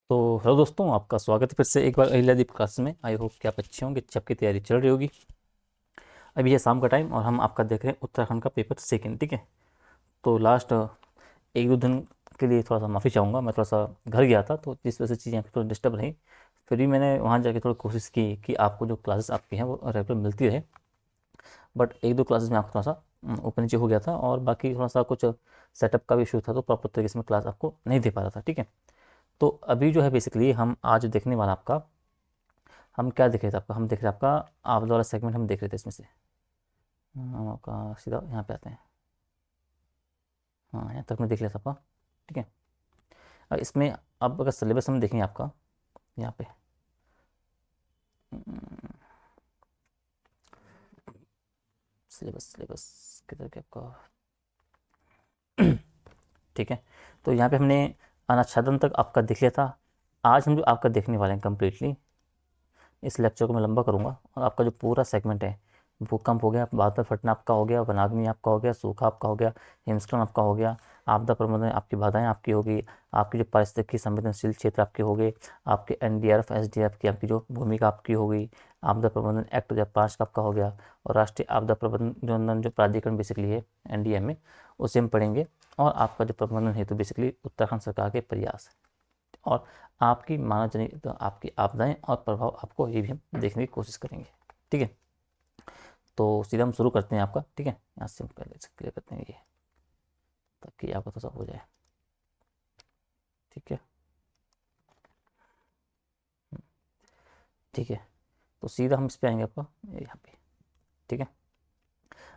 तो हेलो दोस्तों, आपका स्वागत है फिर से एक बार अहिल्यादीप क्लास में। आई होप कि आप अच्छे होंगे, जब की तैयारी चल रही होगी। अभी है शाम का टाइम और हम आपका देख रहे हैं उत्तराखंड का पेपर सेकंड। ठीक है, तो लास्ट एक दो दिन के लिए थोड़ा सा माफ़ी चाहूँगा। मैं थोड़ा सा घर गया था, तो जिस वजह से चीज़ें आपकी थोड़ी डिस्टर्ब रही। फिर भी मैंने वहाँ जाके थोड़ी कोशिश की कि आपको जो क्लासेस आपकी हैं वो रेगुलर मिलती रहे। बट एक दो क्लासेस में आपको थोड़ा सा ऊपर नीचे हो गया था, और बाकी थोड़ा सा कुछ सेटअप का भी इशू था, तो प्रॉपर तरीके से मैं क्लास आपको नहीं दे पा रहा था। ठीक है, तो अभी जो है बेसिकली हम आज देखने वाला आपका, हम क्या देख रहे थे आपका, हम देख रहे थे आपका आपदा वाला सेगमेंट हम देख रहे थे इसमें से। हम आपका सीधा यहाँ पे आते हैं। हाँ, यहाँ तक मैं देख लिया था आपका। ठीक है, अब इसमें अब अगर सिलेबस हम देखेंगे आपका यहाँ पे, सिलेबस सिलेबस किधर के आपका। ठीक है, तो यहाँ पे हमने अनाच्छादन तक आपका देख लिया था। आज हम जो आपका देखने वाले हैं कम्प्लीटली, इस लेक्चर को मैं लंबा करूँगा, और आपका जो पूरा सेगमेंट है, भूकंप हो गया, बादल फटना आपका हो गया, वनाग्नि आपका हो गया, सूखा आपका हो गया, हिमस्खलन आपका हो गया, आपदा प्रबंधन आपकी बाधाएं आपकी होगी, आपकी जो पारिस्थितिकी संवेदनशील क्षेत्र आपके हो गए, आपके एनडीआरएफ एसडीआरएफ की आपकी जो भूमिका आपकी हो गई, आपदा प्रबंधन एक्ट 2005 का आपका हो गया, और राष्ट्रीय आपदा प्रबंधन जो प्राधिकरण बेसिकली है एनडीएम में, उसे हम पढ़ेंगे। और आपका जो प्रबंधन हेतु बेसिकली उत्तराखंड सरकार के प्रयास, और आपकी मानव जनित आपकी आपदाएं और प्रभाव आपको ये भी हम देखने की कोशिश करेंगे। ठीक है, तो सीधा हम शुरू करते हैं आपका। ठीक है, यहाँ से हम पहले से क्लियर करते हैं ये, ताकि आपका थोड़ा सा हो जाए। ठीक है, ठीक है, तो सीधा हम इस पे आएंगे आपका यहाँ पे। ठीक है,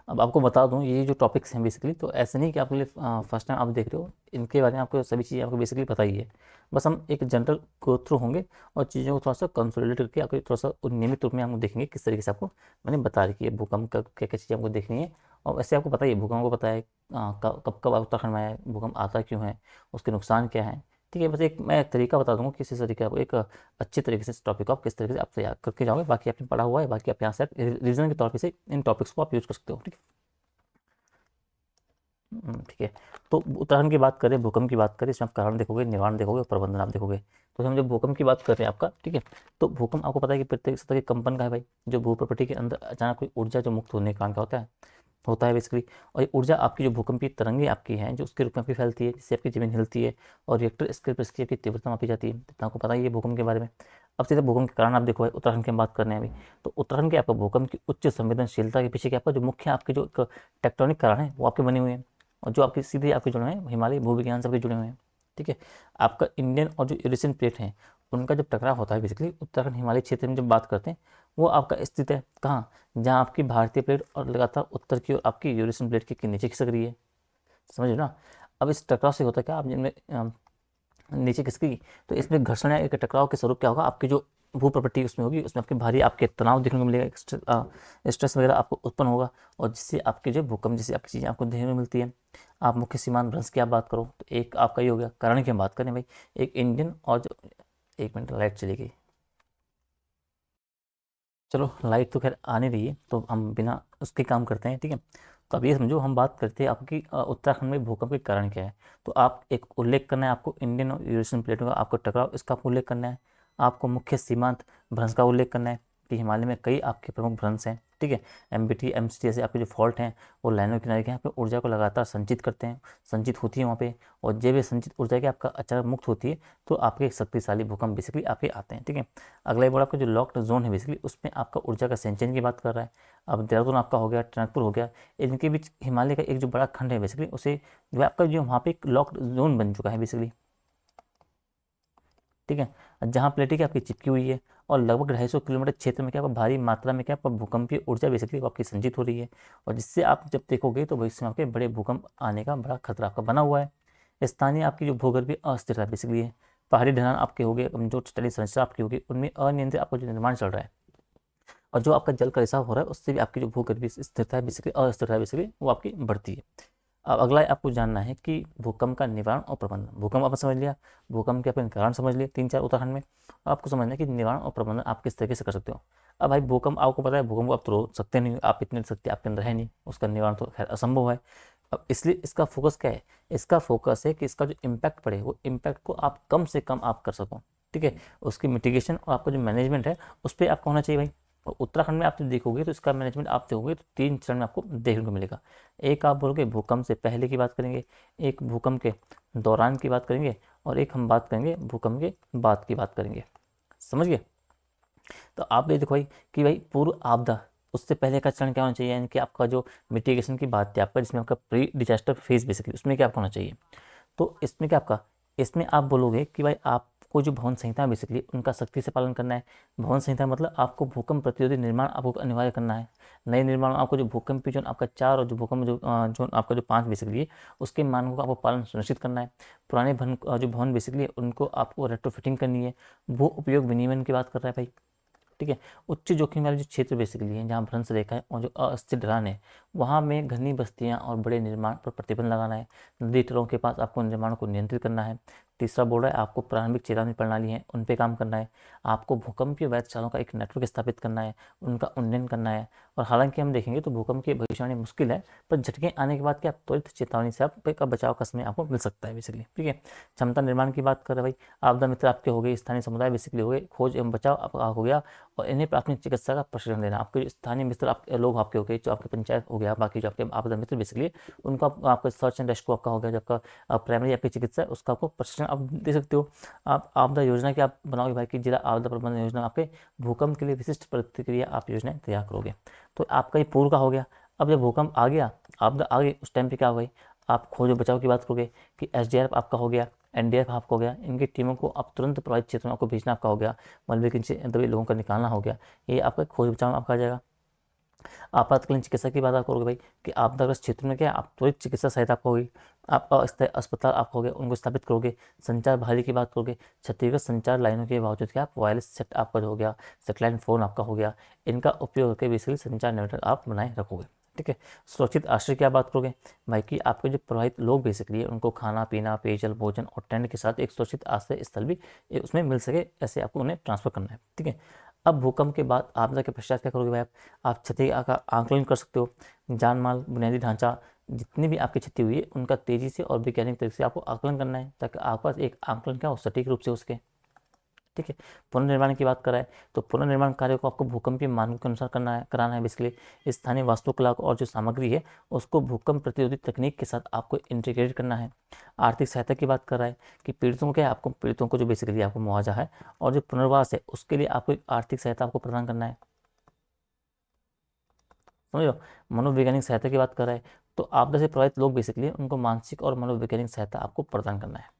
अब आपको बता दूं ये जो टॉपिक्स हैं बेसिकली, तो ऐसे नहीं कि आपके लिए फर्स्ट टाइम आप देख रहे हो, इनके बारे में आपको सभी चीज़ें आपको बेसिकली पता ही है। बस हम एक जनरल गो थ्रू होंगे, और चीज़ों को थोड़ा सा कंसोलिडेट करके आपको थोड़ा सा नियमित रूप में हम देखेंगे किस तरीके से आपको मैंने बता रखी है भूकंप का क्या क्या चीज़ें आपको देखनी है। और वैसे आपको पता ही है, भूकंप को पता है कब कब उत्तराखंड में आया है, भूकंप आता क्यों है, उसके नुकसान क्या है। ठीक है, बस एक मैं एक तरीका बता दूंगा, किसी तरीके आपको एक अच्छे तरीके से इस टॉपिक को आप किस तरीके से आप तैयार करके जाओगे। बाकी आपने पढ़ा हुआ है, बाकी आप यहाँ से रिविजन के तौर पर से इन टॉपिक्स को आप यूज कर सकते हो। ठीक है। ठीक है, तो उत्तराखंड की बात करें, भूकंप की बात करें, इसमें आप कारण देखोगे, निवारण देखोगे, प्रबंधन आप देखोगे। तो हम जब भूकंप की बात कर रहे हैं आपका, ठीक है, तो भूकंप आपको पता है कि प्रत्येक सतह के कंपन का है भाई, जो भूप्रकृति के अंदर अचानक कोई ऊर्जा जो मुक्त होने के कारण का होता है बेसिकली। और ये ऊर्जा आपकी जो भूकंपीय तरंगे आपकी हैं, जो उसके रूप में आपकी फैलती है, जिससे आपकी जमीन हिलती है, और रिएक्टर स्केल पर इसकी आपकी तीव्रता मापी जाती है। इतना आपको पता ही है भूकंप के बारे में। अब सीधा भूकंप के कारण आप देखो भाई, उत्तराखंड की हम बात करने हैं अभी। तो उत्तराखंड के आपका भूकंप की उच्च संवेदनशीलता के पीछे क्या आपका जो मुख्य आपके जो टेक्टोनिक कारण है वो आपके बने हुए हैं, और जो आपके सीधे आपके जुड़े हैं हिमालय भूविज्ञान से आपके जुड़े हुए हैं। ठीक है, आपका इंडियन और जो यूरेशियन प्लेट है, उनका जब टकराव होता है बेसिकली उत्तराखंड हिमालय क्षेत्र में जब बात करते हैं, वो आपका स्थित है कहाँ, जहाँ आपकी भारतीय प्लेट और लगातार उत्तर की ओर आपकी यूरेशियन प्लेट के नीचे खिसक रही है। समझ लो ना। अब इस टकराव से होता है क्या, आप जिनमें नीचे खिसकेगी, तो इसमें घर्षण या एक टकराव के स्वरूप क्या होगा, आपकी जो भू प्रॉपर्टी उसमें होगी, उसमें आपके भारी आपके तनाव देखने को मिलेगा, स्ट्रेस वगैरह आपको उत्पन्न होगा, और जिससे आपके जो भूकंप जैसी आपकी चीज़ें आपको देखने को मिलती है। आप मुख्य सीमांत भ्रंश की आप बात करो, तो एक आपका ये हो गया कारण की हम बात करें भाई, एक इंडियन और जो, एक मिनट लाइट चली गई। चलो, लाइट तो खैर आने रही है, तो हम बिना उसके काम करते हैं। ठीक है, तो अब ये समझो, हम बात करते हैं आपकी उत्तराखंड में भूकंप के कारण क्या है। तो आप एक उल्लेख करना है आपको, इंडियन और यूरेशियन प्लेटों का आपको टकराव, इसका आपको उल्लेख करना है। आपको मुख्य सीमांत भ्रंश का उल्लेख करना है, कि हिमालय में कई आपके प्रमुख भ्रंश हैं। ठीक है, एमबीटी एमसीटी जैसे आपके जो फॉल्ट हैं, वो लाइनों किनारे के यहाँ पे ऊर्जा को लगातार संचित करते हैं, संचित होती है वहाँ पे। और जब ये संचित ऊर्जा की आपका अचानक मुक्त होती है, तो आपके एक शक्तिशाली भूकंप बेसिकली आपके आते हैं। ठीक है, अगला एक बार आपका जो लॉक्ड जोन है बेसिकली, उसमें आपका ऊर्जा का संचयन की बात कर रहा है। अब देहरादून आपका हो गया, टनकपुर हो गया, इनके बीच हिमालय का एक जो बड़ा खंड है बेसिकली, उसे जो है आपका जो वहाँ पे एक लॉक्ड जोन बन चुका है बेसिकली। ठीक है, जहाँ प्लेटें की आपकी चिपकी हुई है, और लगभग 250 किलोमीटर क्षेत्र में क्या आपका भारी मात्रा में क्या आपका भूकंपीय ऊर्जा बेसिकली आपकी संचित हो रही है। और जिससे आप जब देखोगे तो भविष्य में आपके बड़े भूकंप आने का बड़ा खतरा आपका बना हुआ है। स्थानीय आपकी जो भूगर्भीय अस्थिरता बेसिकली है, पहाड़ी ढलान आपके हो गए, जो तटीय संरचना आपकी होगी, उनमें अनियंत्रित आपका जो निर्माण चल रहा है, और जो आपका जल का रिसाव हो रहा है, उससे भी आपकी जो भूगर्भीय स्थिरता है बेसिकली, अस्थिरता है बेसिकली, वो आपकी बढ़ती है। अब अगला आपको जानना है कि भूकंप का निवारण और प्रबंधन। भूकंप आपने समझ लिया, भूकंप के अपने कारण समझ लिए तीन चार उत्तराखंड में। अब आपको समझना है कि निवारण और प्रबंधन आप किस तरीके से कर सकते हो। अब भाई भूकंप आपको पता है, भूकंप को आप तो रोक सकते नहीं, आप इतने शक्ति आपके अंदर है नहीं, उसका निवारण तो खैर असंभव है। अब इसलिए इसका फोकस क्या है, इसका फोकस है कि इसका जो इम्पैक्ट पड़े, वो इम्पैक्ट को आप कम से कम आप कर सको। ठीक है, उसकी मिटिगेशन और आपका जो मैनेजमेंट है उस पर आपका होना चाहिए भाई। और उत्तराखंड में आप जो देखोगे तो इसका मैनेजमेंट आप देखोगे तो 3 चरण में आपको देखने को मिलेगा। एक आप बोलोगे भूकंप से पहले की बात करेंगे, एक भूकंप के दौरान की बात करेंगे, और एक हम बात करेंगे भूकंप के बाद की बात करेंगे। समझ गए? तो आप ये देखो भाई कि भाई पूर्व आपदा, उससे पहले का चरण क्या होना चाहिए, यानी कि आपका जो मिटिगेशन की बात थी आपका, जिसमें आपका प्री डिजास्टर फेज बेसिकली, उसमें क्या आपका होना चाहिए। तो इसमें क्या आपका, इसमें आप बोलोगे कि भाई आपको जो भवन संहिता है बेसिकली उनका सख्ती से पालन करना है। भवन संहिता मतलब आपको भूकंप प्रतिरोधी निर्माण आपको अनिवार्य करना है। नए निर्माण में आपको जो भूकंपी जोन आपका 4 और जो भूकंप जो जोन आपका जो 5 बेसिकली है, उसके मानकों का आपको पालन सुनिश्चित करना है। पुराने भवन जो भवन बेसिकली है उनको आपको रेट्रोफिटिंग करनी है। भू उपयोग विनियमन की बात कर रहा है भाई। ठीक है, उच्च जोखिम वाले जो क्षेत्र बेसिकली हैं जहाँ भ्रंश रेखा है और जो अस्थिर ढलान है, वहाँ में घनी बस्तियाँ और बड़े निर्माण पर प्रतिबंध लगाना है। नदी तटों के पास आपको निर्माण को नियंत्रित करना है। तीसरा बोल रहा है आपको प्रारंभिक चेतावनी प्रणाली है उन पे काम करना है। आपको भूकंपीय वेधशालाओं का एक नेटवर्क स्थापित करना है, उनका उन्नयन करना है। और हालांकि हम देखेंगे तो भूकंप की भविष्यवाणी मुश्किल है, पर झटके आने के बाद क्या त्वरित चेतावनी से आपका बचाव का समय आपको मिल सकता है बेसिकली। ठीक है, क्षमता निर्माण की बात कर रहे हैं भाई। आपदा मित्र आपके हो गए, स्थानीय समुदाय बेसिकली हो गए, खोज एवं बचाव आपका हो गया, और इन्हें प्राथमिक चिकित्सा का प्रशिक्षण देना। आपके स्थानीय मित्र आप लोग आपके हो गए, जो आपके पंचायत हो गया, बाकी जो आपके आपदा मित्र बेसिकली उनको आपका सर्च एंड रेस्क्यू आपका हो गया, जो आपका प्राइमरी आपकी चिकित्सा है उसका आपको प्रशिक्षण आप दे सकते हो। आप आपदा योजना की आप बनाओगे भाई कि जिला आपदा प्रबंधन योजना, आपके भूकंप के लिए विशिष्ट प्रतिक्रिया आप योजनाएं तैयार करोगे। तो आपका ये पूर्व का हो गया। अब जब भूकंप आ गया, आपदा आ गई, उस टाइम पे क्या हो गई, आप खोज और बचाव की बात करोगे कि एसडीआरएफ आपका हो गया, एनडीआरएफ आपका हो गया। इनकी टीमों को आप तुरंत प्रभावित क्षेत्रों में आपको भेजना आपका हो गया। मलबे के नीचे दबे लोगों का निकालना हो गया। ये आपका खोज बचाव में आपका आ जाएगा। आपातकालीन चिकित्सा की बात आप करोगे भाई कि आपदाग्रस्त क्षेत्र में क्या आप त्वरित चिकित्सा सहायता आपको होगी। आप अस्थायी अस्पताल आपको हो गए, उनको स्थापित करोगे। संचार बहाली की बात करोगे, क्षतिग्रस्त संचार लाइनों के बावजूद क्या आप वायरलेस सेट आपका जो हो गया, सेटेलाइट फोन आपका हो गया, इनका उपयोग करके बेसिकली संचार नेटवर्क आप बनाए रखोगे। ठीक है, सुरक्षित आश्रय की आप बात करोगे भाई कि आपके जो प्रभावित लोग बेसिकली उनको खाना पीना, पेयजल, भोजन और टेंट के साथ एक सुरक्षित आश्रय स्थल भी उसमें मिल सके, ऐसे आपको उन्हें ट्रांसफर करना है। ठीक है, अब भूकंप के बाद आपदा के पश्चात क्या करोगे भाई, आप क्षति का आंकलन कर सकते हो। जान माल, बुनियादी ढांचा, जितनी भी आपकी क्षति हुई है उनका तेजी से और वैज्ञानिक तरीके से आपको आकलन करना है, ताकि आपके पास एक आंकलन क्या हो सटीक रूप से हो सके। ठीक है, पुनर्निर्माण की बात करा है तो पुनर्निर्माण कार्य को आपको भूकंपीय मानकों के अनुसार करना है, कराना है बेसिकली। स्थानीय वास्तुकला और जो सामग्री है उसको भूकंप प्रतिरोधी तकनीक के साथ आपको इंटीग्रेट करना है। आर्थिक सहायता की बात कर रहा है कि पीड़ितों को क्या है, आपको पीड़ितों को जो बेसिकली आपको मुआवजा है और जो पुनर्वास है उसके लिए आपको एक आर्थिक सहायता आपको प्रदान करना है। समझ लो, मनोवैज्ञानिक सहायता की बात कर रहा है तो आपदा से प्रभावित लोग बेसिकली उनको मानसिक और मनोवैज्ञानिक सहायता आपको प्रदान करना है।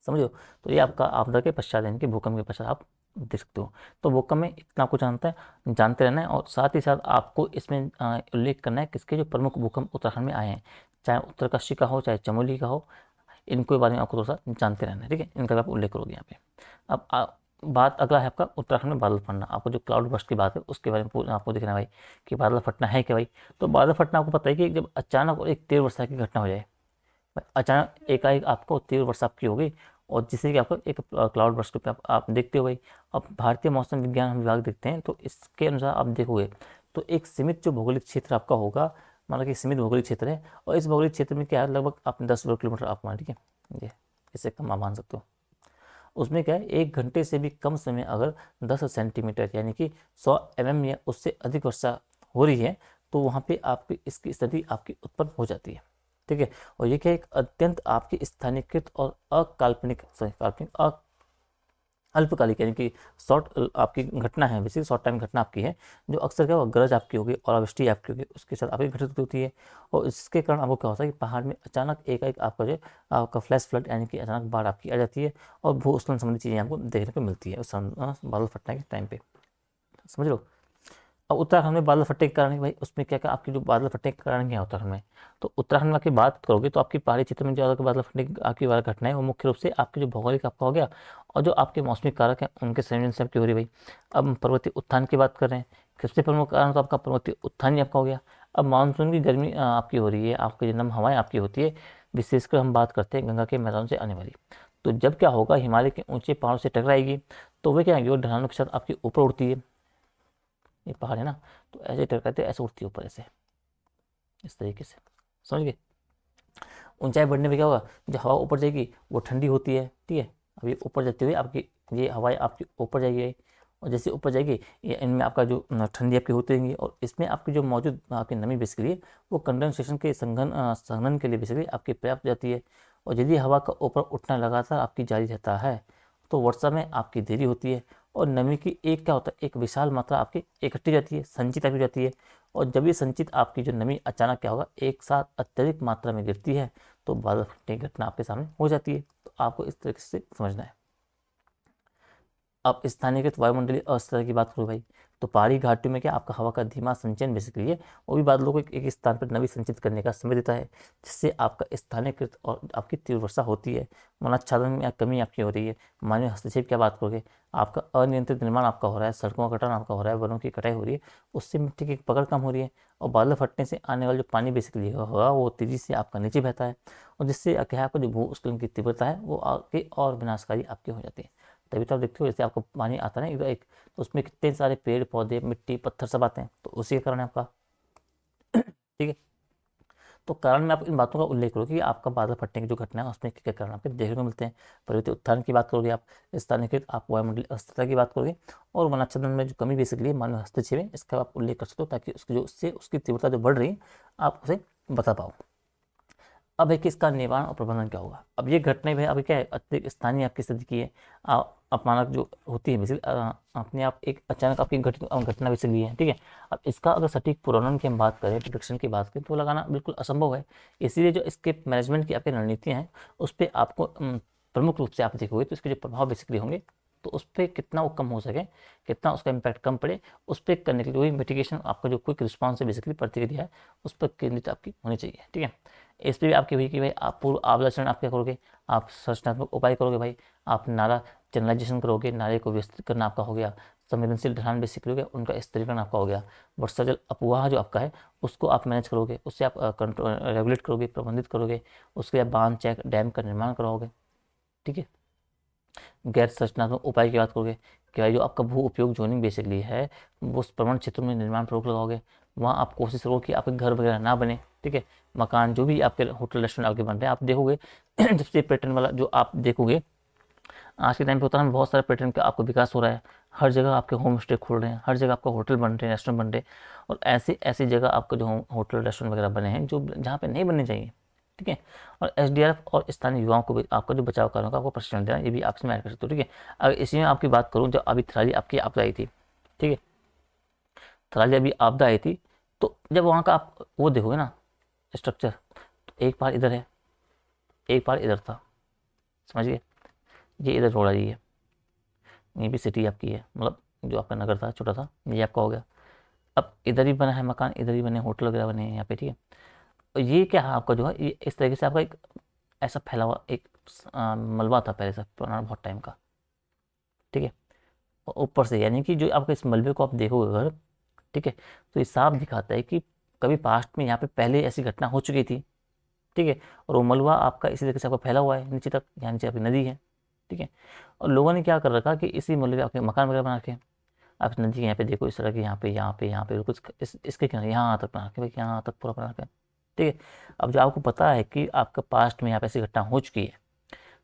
समझो, तो ये आपका आपदा के पश्चात यानी कि भूकंप के पश्चात आप देख सकते हो। तो भूकंप में इतना आपको जानते रहना है, और साथ ही साथ आपको इसमें उल्लेख करना है किसके जो प्रमुख भूकंप उत्तराखंड में आए हैं, चाहे उत्तरकाशी का हो चाहे चमोली का हो, इनको बारे में आपको थोड़ा सा जानते रहना है। ठीक है, इनका भी आप उल्लेख करोगे यहाँ पे। अब बात अगला है आपका उत्तराखंड में बादल फटना। आपको जो क्लाउड बर्स्ट की बात है उसके बारे में आपको देखना है भाई कि बादल फटना है क्या भाई। तो बादल फटना आपको पता है कि जब अचानक और एक तीव्र वर्षा की घटना हो जाए, अचानक एकाएक आपको तीव्र वर्षा आपकी हो गई, और जिससे कि आपको एक क्लाउड बर्स्ट पे आप देखते हो भाई। अब भारतीय मौसम विज्ञान विभाग देखते हैं तो इसके अनुसार आप देखोगे तो एक सीमित जो भौगोलिक क्षेत्र आपका होगा, मतलब कि सीमित भौगोलिक क्षेत्र है, और इस भौगोलिक क्षेत्र में क्या है लगभग आप 10 वर्ग किलोमीटर आप मान, ठीक है, ये इससे कम आप मान सकते हो। उसमें क्या है, 1 घंटे से भी कम समय अगर 10 सेंटीमीटर यानी कि 100 mm या उससे अधिक वर्षा हो रही है तो वहाँ पे आपकी इसकी स्थिति आपकी उत्पन्न हो जाती है। ठीक है, और ये क्या एक अत्यंत आपकी स्थानीयकृत और अकाल्पनिक काल्पनिक अल्पकालिक यानी कि शॉर्ट आपकी घटना है, बेसिक शॉर्ट टाइम घटना आपकी है, जो अक्सर क्या होगा गरज आपकी होगी और अवृष्टि आपकी होगी उसके साथ आपकी घटित होती है। और इसके कारण आपको क्या होता है कि पहाड़ में अचानक एकाएक आपका जो आपका फ्लैश फ्लड यानी कि अचानक बाढ़ आपकी आ जाती है, और भूस्खलन संबंधी चीज़ें आपको देखने को मिलती है उस बादल फटने के टाइम पे। समझ लो, अब उत्तराखंड में बादल फटने के कारण भाई उसमें क्या क्या आपकी जो बादल फटने के कारण क्या है उत्तराखंड में, तो उत्तराखंड में की बात करोगे तो आपकी पहाड़ी क्षेत्र में जो आपके बादल फटने की आपकी बार घटना है वो मुख्य रूप से आपके जो भौगोलिक आपका हो गया और जो आपके मौसमी कारक हैं उनके संयोजन से आपकी हो रही भाई। अब हम पर्वतीय उत्थान की बात कर रहे हैं, सबसे प्रमुख कारण तो आपका पर्वतीय उत्थान ही आपका हो गया। अब मानसून की गर्मी आपकी हो रही है, आपकी जो नम हवाएं आपकी होती है, विशेषकर हम बात करते हैं गंगा के मैदान से आने वाली। तो जब क्या होगा, हिमालय के ऊंचे पहाड़ों से टकराएगी तो वे क्या आएंगे, वो ढलानों के साथ आपकी ऊपर उड़ती है, ये पहाड़ है ना, तो ऐसे टकराते ऐसे उठती है ऊपर ऐसे, इस तरीके से। समझ गए, ऊंचाई बढ़ने पे क्या होगा, जो हवा ऊपर जाएगी वो ठंडी होती है, ठीक है, अब ये ऊपर जाती हुई आपकी ये हवाएं आपकी ऊपर जाएगी, और जैसे ऊपर जाएगी ये इनमें आपका जो ठंडी आपकी होती रहेंगी, और इसमें आपकी जो मौजूद आपकी नमी बेसिकली वो कंडेंसेशन के संघनन के लिए बेसिकली आपकी पर्याप्त जाती है। और यदि हवा का ऊपर उठना लगातार आपकी जारी रहता है तो वर्षा में आपकी देरी होती है, और नमी की एक क्या होता है, एक विशाल मात्रा आपकी इकट्ठी जाती है, संचित हो जाती है। और जब ये संचित आपकी जो नमी अचानक क्या होगा, एक साथ अत्यधिक मात्रा में गिरती है तो बादल फटने की घटना आपके सामने हो जाती है। तो आपको इस तरीके से समझना है। अब स्थानीयकृत वायुमंडलीय अस्थिरता की बात करूँ भाई, तो पहाड़ी घाटियों में क्या आपका हवा का धीमा संचयन बेसिकली है, वो भी बादलों को एक स्थान पर नमी संचित करने का समय देता है, जिससे आपका स्थानीयकृत और आपकी तीव्र वर्षा होती है। वनाच्छादन में कमी आपकी हो रही है। मानवीय हस्तक्षेप की बात करोगे, आपका अनियंत्रित निर्माण आपका हो रहा है, सड़कों का कटान आपका हो रहा है, वनों की कटाई हो रही है, उससे मिट्टी की पकड़ कम हो रही है, और बादल फटने से आने वाला जो पानी बेसिकली होगा वो तेजी से आपका नीचे बहता है, और जिससे क्या है आपका जो भूस्खलन की तीव्रता है वो आगे और विनाशकारी आपकी हो जाती है। तभी तो आप देखते हो जैसे आपको पानी आता है ना एक, तो उसमें कितने सारे पेड़ पौधे मिट्टी पत्थर सब आते हैं, तो उसी के कारण है आपका। ठीक है, तो कारण में आप इन बातों का उल्लेख करो कि आपका बादल फटने की जो घटना है उसमें क्या क्या कारण आपको देखने को मिलते हैं। पर्वतीय उत्थान की बात करोगे आप, स्थानीयकृत आप वायुमंडलीय अस्थिरता की बात करोगे, और वनाच्छादन में जो कमी बेसिकली मानव हस्तक्षेप है इसका आप उल्लेख कर सकते हो, ताकि उसकी जो उससे उसकी तीव्रता जो बढ़ रही है आप उसे बता पाओ। अब है कि इसका निवारण और प्रबंधन क्या होगा। अब ये घटना भी अभी क्या है, अत्यधिक स्थानीय आपकी स्थिति की है, अपमानक जो होती है बेसिकली अपने आप एक अचानक आपकी घटना बेसिकली है। ठीक है, अब इसका अगर सटीक पूर्वानुमान की हम बात करें, प्रिडिक्शन की बात करें, तो लगाना बिल्कुल असंभव है। इसीलिए जो इसके मैनेजमेंट की आपकी रणनीतियाँ हैं उस पर आपको प्रमुख रूप से आप देखोगे तो इसके जो प्रभाव बेसिकली होंगे, तो उस पर कितना वो कम हो सके, कितना उसका इम्पैक्ट कम पड़े, उस पर करने के लिए वही मिटिगेशन आपका जो क्विक रिस्पॉन्स है बेसिकली प्रतिक्रिया है उस पर केंद्रित आपकी होनी चाहिए। ठीक है, इस पर भी आपकी हुई कि भाई आप पूर्व आपदा चरण आप क्या करोगे, आप संरचनात्मक उपाय करोगे भाई, आप नाला चैनलाइजेशन करोगे, नाले को विस्तृत करना आपका हो गया, संवेदनशील ढलान बेसिक करोगे, उनका स्तरीकरण आपका हो गया, वर्षा जल अपवाह जो आपका है उसको आप मैनेज करोगे, उससे आप कंट्रोल रेगुलेट करोगे, प्रबंधित करोगे, उसके बाद बांध चेक डैम का निर्माण कराओगे। ठीक है, गैर संरचनात्मक उपाय की बात करोगे, क्या जो आपका भू उपयोग जोनिंग बेसिकली है वो उस प्रवण क्षेत्रों में निर्माण पर रोक लगाओगे, वहाँ आप कोशिश करो कि आपके घर वगैरह ना बने। ठीक है, मकान जो भी आपके होटल रेस्टोरेंट आपके बन रहे हैं आप देखोगे जब से पैटर्न वाला जो आप देखोगे आज के टाइम पे होता है, बहुत सारे पैटर्न का आपको विकास हो रहा है, हर जगह आपके होम स्टे खुल रहे हैं, हर जगह आपका होटल बन रहे हैं, रेस्टोरेंट बन रहे हैं, और ऐसी ऐसी जगह आपको जो होटल रेस्टोरेंट वगैरह बने हैं जो जहाँ पे नहीं बनने चाहिए। ठीक है, और एसडीआरएफ और स्थानीय युवाओं को भी आपका जो बचाव कार्यों का आपको प्रशिक्षण देना, ये भी आप इसमें ऐड कर सकते हो। ठीक है, अगर इसी में आपकी बात करूँ, जब अभी थराली आपकी आपदा आई थी, ठीक है, थराली अभी आपदा आई थी, तो जब वहाँ का आप वो देखोगे ना स्ट्रक्चर, तो एक पार इधर है, एक पार इधर था, समझिए, ये इधर रोड आ रही है, ये भी सिटी आपकी है, मतलब जो आपका नगर था छोटा था ये आपका हो गया। अब इधर ही बना है मकान, इधर ही बने होटल वगैरह बने हैं यहाँ पे। ठीक है, और ये क्या है आपका जो है ये इस तरीके से आपका एक ऐसा फैला हुआ एक मलबा था पहले से पुराना बहुत टाइम का। ठीक है, और ऊपर से यानी कि जो आपके इस मलबे को आप देखोगे अगर, ठीक है, तो ये साफ दिखाता है कि कभी पास्ट में यहाँ पे पहले ऐसी घटना हो चुकी थी। ठीक है, और वो मलबा आपका इसी तरीके से आपका फैला हुआ है नीचे तक, यहाँ नीचे आपकी नदी है। ठीक है, और लोगों ने क्या कर रखा कि इसी मलबे आपके मकान वगैरह बना के, आप नदी के यहाँ पे देखो इस तरह के, यहाँ पे कुछ इसके किनारे यहाँ तक बना के भाई, यहाँ तक पूरा बना के। ठीक है, अब जो आपको पता है कि आपका पास्ट में यहाँ पे ऐसी घटना हो चुकी है,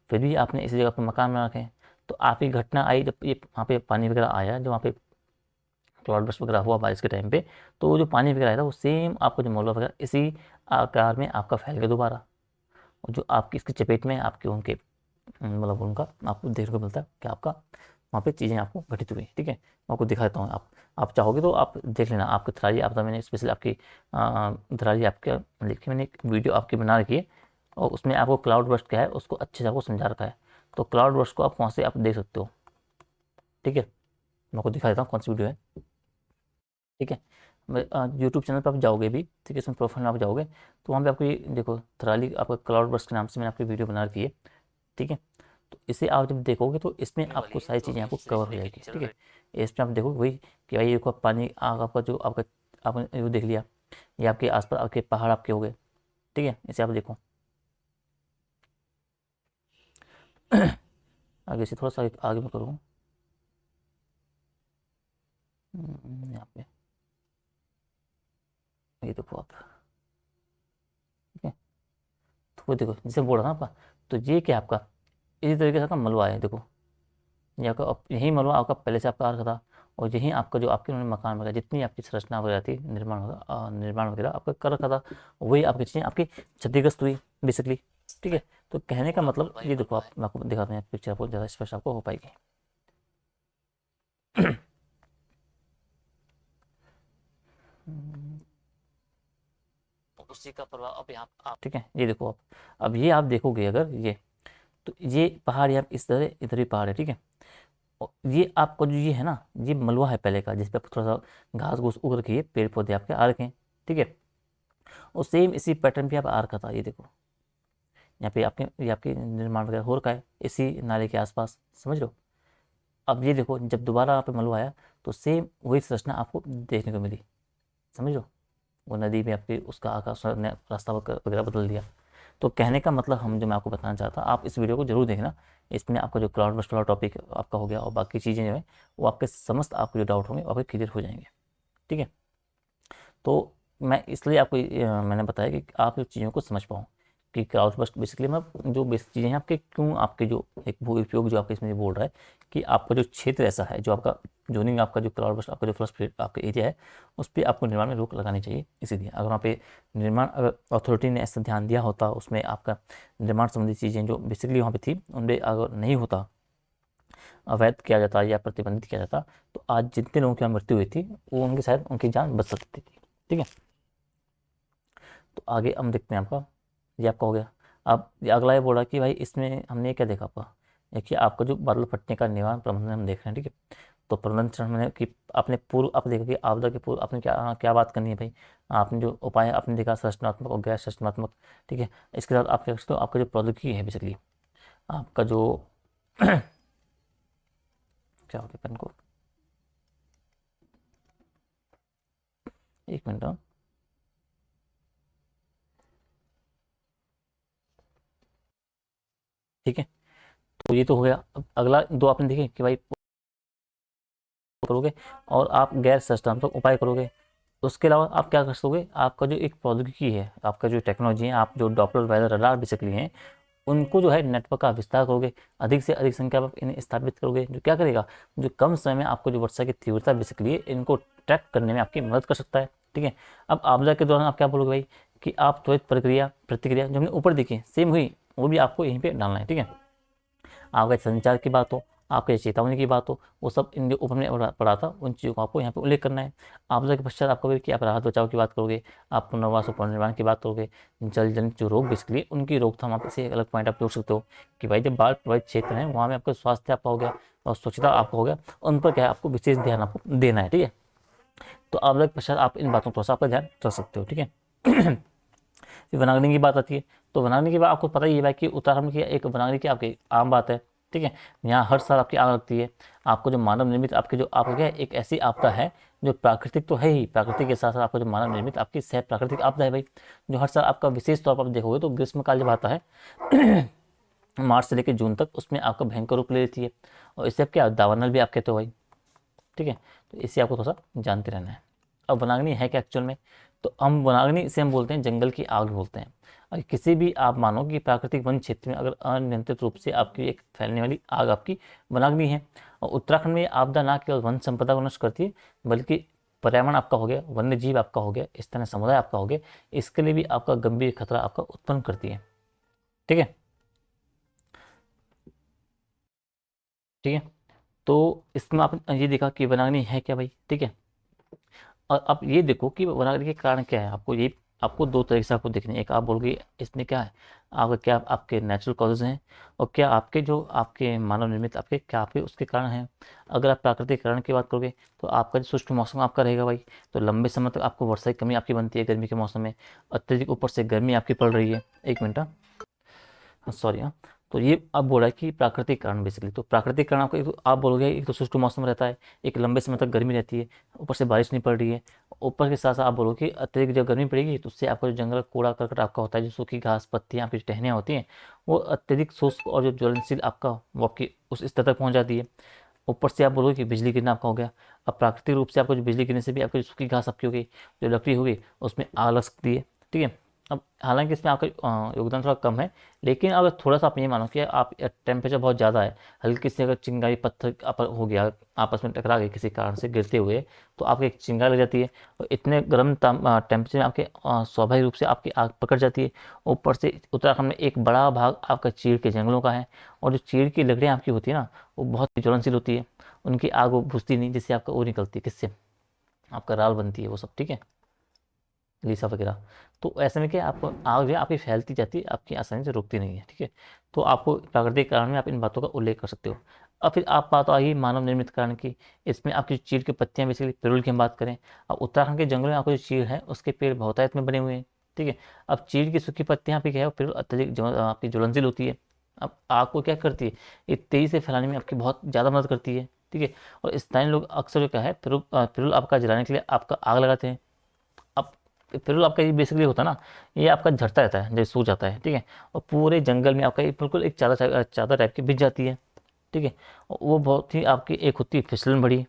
फिर भी आपने इसी जगह पर मकान बना रखे हैं, तो आपकी घटना आई जब ये वहाँ पे पानी वगैरह आया, जो वहाँ पे क्लाउड बर्स्ट वगैरह हुआ बारिश के टाइम पे, तो वो जो पानी वगैरह आया था वो सेम आपको जो मलबा वगैरह इसी आकार में आपका फैल गया दोबारा, और जो आपकी इसकी चपेट में आपके उनके मतलब उनका आपको देखने को मिलता है कि आपका वहाँ पे चीज़ें आपको घटित हुई। ठीक है, मैं आपको दिखा देता हूँ, आप चाहोगे तो आप देख लेना, आपके थराली आपदा मैंने स्पेशली आपकी थराली आपके लिखी मैंने एक वीडियो आपकी बना रखी है, और उसमें आपको क्लाउड बर्स्ट क्या है उसको अच्छे से आपको समझा रखा है, तो क्लाउड बर्स्ट को आप वहाँ से आप देख सकते हो। ठीक है, मैं आपको दिखा देता हूँ कौन सी वीडियो है। ठीक है, यूट्यूब चैनल पर आप जाओगे भी, ठीक है, इसमें प्रोफाइल में आप जाओगे तो वहाँ पे आपको ये देखो थराली आपका क्लाउड बर्स्ट के नाम से मैंने आपकी वीडियो बना रखी है। ठीक है, तो इसे आप जब देखोगे तो इसमें आपको सारी चीज़ें आपको कवर हो जाएगी। ठीक है, इसमें आप देखोगे वही कि भाई देखो पानी आग आपका जो आपका आपने वो देख लिया, ये आपके आसपास आपके पहाड़ आपके हो गए। ठीक है, इसे आप देखो आगे से थोड़ा सा आगे में करूँ, यहाँ पे ये देखो आप। ठीक है, तो वो देखो जैसे बोल रहा ना आपका, तो ये क्या आपका इसी तरीके से आपका मलबा है, देखो ये आपका यही मलबा आपका पहले से आपका आ रखा था, और यही आपका जो आपके उन्होंने मकान वगैरह जितनी आपकी संरचना वगैरह थी, निर्माण वगैरह आपका कर रखा था, वही आपकी चीज़ें आपकी क्षतिग्रस्त हुई बेसिकली। ठीक है, तो कहने का मतलब ये देखो, आप मैं आपको दिखाते हैं पिक्चर, आपको ज़्यादा स्पष्ट आपको हो पाएगी। उसी का प्रभाव अब यहाँ आप, ठीक है ये देखो आप, अब ये आप देखोगे अगर ये, तो ये पहाड़ यहाँ इस तरह, इधर भी पहाड़ है, ठीक है। और ये आपका जो ये है ना, ये मलबा है पहले का, जिस पे थोड़ा सा घास घूस उग रखी है, पेड़ पौधे आपके आ रखे हैं, ठीक है। और सेम इसी पैटर्न पे आप आ रखा था, ये देखो यहाँ पे आपके, ये आपके निर्माण वगैरह हो रखा है इसी नाले के आसपास, समझ लो। अब ये देखो, जब दोबारा यहाँ पे मलबा आया तो सेम वही संरचना आपको देखने को मिली, समझ लो। वो नदी में आपके उसका आकाश ने रास्ता वगैरह बदल दिया। तो कहने का मतलब हम, जो मैं आपको बताना चाहता, आप इस वीडियो को जरूर देखना, इसमें आपका जो क्लाउड बस्ट वाला टॉपिक आपका हो गया, और बाकी चीज़ें जो है वो आपके समस्त आपके जो डाउट होंगे वो आपके क्लियर हो जाएंगे, ठीक है। तो मैं इसलिए आपको मैंने बताया कि आप जो चीज़ों को समझ पाओ कि क्लाउड बस्ट बेसिकली, मैं जो बेसिक चीज़ें हैं आपके, क्यों आपके जो एक भू उपयोग जो आपके इसमें बोल रहा है कि आपका जो क्षेत्र ऐसा है, जो आपका जोनिंग, आपका जो क्लाउड बस्ट आपका जो फर्स्ट आपका एरिया है, उस पर आपको निर्माण में रोक लगानी चाहिए। इसीलिए अगर वहाँ पे निर्माण, अगर अथॉरिटी ने ऐसा ध्यान दिया होता, उसमें आपका निर्माण संबंधी चीज़ें जो बेसिकली वहाँ पे थी, उनमें अगर नहीं होता, अवैध किया जाता या प्रतिबंधित किया जाता, तो आज जितने लोगों की मृत्यु हुई थी, वो उनकी शायद उनकी जान बच सकती थी, ठीक है। तो आगे हम देखते हैं आपका, ये आपका हो गया। अब ये अगला ये बोल रहा है कि भाई इसमें हमने क्या देखा आपका, देखिए आपका जो बादल फटने का निवारण प्रबंधन हम देख रहे हैं, ठीक है। तो प्रबंधन चरण में कि आपने पूर्व, आप देखा कि आपदा के पूर्व आपने क्या क्या बात करनी है भाई, आपने जो उपाय आपने देखा संरचनात्मक और गैर संरचनात्मक, ठीक है। इसके साथ आप क्या कर सकते हो, आपका जो प्रौद्योगिकी है बेसिकली, आपका जो क्या हो गया पेन को, एक मिनट हाँ। ठीक है, तो ये तो हो गया। अब अगला दो आपने देखे कि भाई करोगे, और आप गैर संरचनात्मक उपाय करोगे। उसके अलावा आप क्या कर सकोगे, आपका जो एक प्रौद्योगिकी है, आपका जो टेक्नोलॉजी है, आप जो डॉपलर वेदर रडार बेसिकली हैं, उनको जो है नेटवर्क का विस्तार करोगे, अधिक से अधिक संख्या में आप इन्हें स्थापित करोगे, जो क्या करेगा, जो कम समय में आपको जो वर्षा की तीव्रता बेसिकली है, इनको ट्रैक करने में आपकी मदद कर सकता है, ठीक है। अब आपदा के दौरान आप क्या बोलोगे भाई, कि आप त्वरित प्रक्रिया प्रतिक्रिया जो हमने ऊपर देखी सेम हुई, वो भी आपको यहीं पे डालना है, ठीक है। आपका संचार की बात हो, आपके चेतावनी की बात हो, वो सब इन जो ऊपर में पढ़ा था, उन चीज़ों को आपको यहाँ पे उल्लेख करना है। आपदा के पश्चात आप कहोगे कि आप राहत बचाव की बात करोगे, आप पुनर्वास और पुनर्निर्माण की बात करोगे, जल जनित जो रोग बेसिकली उनकी रोकथाम, आप इसे एक अलग पॉइंट आप जोड़ सकते हो कि भाई जब बाढ़ प्रभावित क्षेत्र है, वहाँ में आपका स्वास्थ्य आपका हो गया और स्वच्छता आपका हो गया, उन पर क्या है आपको विशेष ध्यान आपको देना है, ठीक है। तो आपदा के पश्चात आप इन बातों पर आपका ध्यान रख सकते हो, ठीक है। फिर वनाग्नि की बात आती है, तो वनाग्नि की बात आपको पता ही है भाई कि उत्तराखंड की एक वनाग्नि की आपकी आम बात है, ठीक है। यहाँ हर साल आपकी आग लगती है। आपको जो मानव निर्मित आपके जो आप हो गया एक ऐसी आपदा है, जो प्राकृतिक तो है ही, प्राकृतिक के साथ साथ आपको जो मानव निर्मित आपकी सह प्राकृतिक आपदा है भाई, जो हर साल आपका विशेष तौर पर आप देखोगे तो ग्रीष्मकाल जब आता है मार्च से लेकर जून तक, उसमें आपका भयंकर रूप ले लेती है। और इससे आप क्या दावानल भी आप कहते हो भाई, ठीक है। तो इसे आपको थोड़ा सा जानते रहना है। अब वनाग्नि है क्या एक्चुअल में, तो हम वनाग्नि इसे हम बोलते हैं जंगल की आग बोलते हैं। और किसी भी आप मानो कि प्राकृतिक वन क्षेत्र में अगर अनियंत्रित रूप से आपकी एक फैलने वाली आग आपकी वनाग्नि है। और उत्तराखंड में आपदा ना केवल वन संपदा को नष्ट करती है, बल्कि पर्यावरण आपका हो गया, वन्य जीव आपका हो गया, स्थानीय समुदाय आपका हो गया, इसके लिए भी आपका गंभीर खतरा आपका उत्पन्न करती है, ठीक है। ठीक है, तो इसमें आपने ये देखा कि वनाग्नि है क्या भाई, ठीक है। और आप ये देखो कि वनाग्नि के कारण क्या है, आपको ये आपको दो तरीके से आपको देखने हैं। एक आप बोलोगे इसमें क्या है, आपका क्या आपके नेचुरल कॉजेज हैं, और क्या आपके जो आपके मानव निर्मित आपके क्या आपके उसके कारण हैं। अगर आप प्राकृतिक कारण की बात करोगे, तो आपका जो शुष्क मौसम आपका रहेगा भाई, तो लंबे समय तक आपको वर्षा की कमी आपकी बनती है गर्मी के मौसम में, अत्यधिक ऊपर से गर्मी आपकी पड़ रही है। एक मिनट हाँ सॉरी हाँ। तो ये अब बोला है कि प्राकृतिक कारण बेसिकली, तो प्राकृतिक कारण आपको एक तो आप बोलोगे एक तो शुष्क मौसम रहता है, एक लंबे समय तक गर्मी रहती है, ऊपर से बारिश नहीं पड़ रही है। ऊपर के साथ साथ आप बोलोगे कि अत्यधिक जब गर्मी पड़ेगी तो उससे आपका जो जंगल कूड़ा करकट आपका होता है, जो सूखी घास पत्तियाँ आपकी टहनियाँ होती हैं, वो अत्यधिक शुष्क और जो ज्वलनशील आपका वो आपकी उस स्तर तक पहुँच जाती है। ऊपर से आप बोलोगे कि बिजली गिरना आपका हो गया। अब प्राकृतिक रूप से आपको जो बिजली गिरने से भी आपकी जो सूखी घास आपकी हो गई, जो लकड़ी हो गई, उसमें आग लग सकती है, ठीक है। अब हालांकि इसमें आपका योगदान थोड़ा कम है, लेकिन अगर थोड़ा सा आप ये मानो कि आप टेम्परेचर बहुत ज़्यादा है, हल्की से अगर चिंगारी पत्थर हो गया, आपस में टकरा गई किसी कारण से गिरते हुए, तो आपकी एक चिंगारी लग जाती है, और इतने गर्म टेम्परेचर में आपके स्वाभाविक रूप से आपकी आग पकड़ जाती है। ऊपर से उत्तराखंड में एक बड़ा भाग आपका चीड़ के जंगलों का है, और जो चीड़ की लकड़ियाँ आपकी होती है ना, वो बहुत ही ज्वलनशील होती है, उनकी आग वो बुझती नहीं, जिससे आपका वो निकलती है, किससे, आपका राल बनती है वो सब, ठीक है, लीसा वगैरह। तो ऐसे में क्या आपको आग जो है आपकी फैलती जाती है, आपकी आसानी से रुकती नहीं है, ठीक है। तो आपको प्राकृतिक कारण में आप इन बातों का उल्लेख कर सकते हो। अब फिर आप बात आई मानव निर्मित कारण की। इसमें आपकी चीड़ की पत्तियां, बेसिकली पिरुल की हम बात करें, अब उत्तराखंड के जंगलों में आपको जो चीड़ है उसके पेड़ बहुतायत में बने हुए हैं, ठीक है। अब चीड़ की सूखी पत्तियां भी क्या है, पिरुल अत्यधिक आपकी ज्वलनशील होती है। अब आग को क्या करती है, ये तेजी से फैलाने में आपकी बहुत ज़्यादा मदद करती है, ठीक है। और स्थानीय लोग अक्सर जो क्या है, पिरुल पिरुल आपका जलाने के लिए आपका आग लगाते हैं। अब पिरुल आपका ये बेसिकली होता है ना, ये आपका झड़ता रहता है जैसे सूख जाता है, ठीक है। और पूरे जंगल में आपका ये बिल्कुल एक चादर चादर टाइप की बिछ जाती है, ठीक है। और वो बहुत ही आपकी एक होती है फिसलन भरी,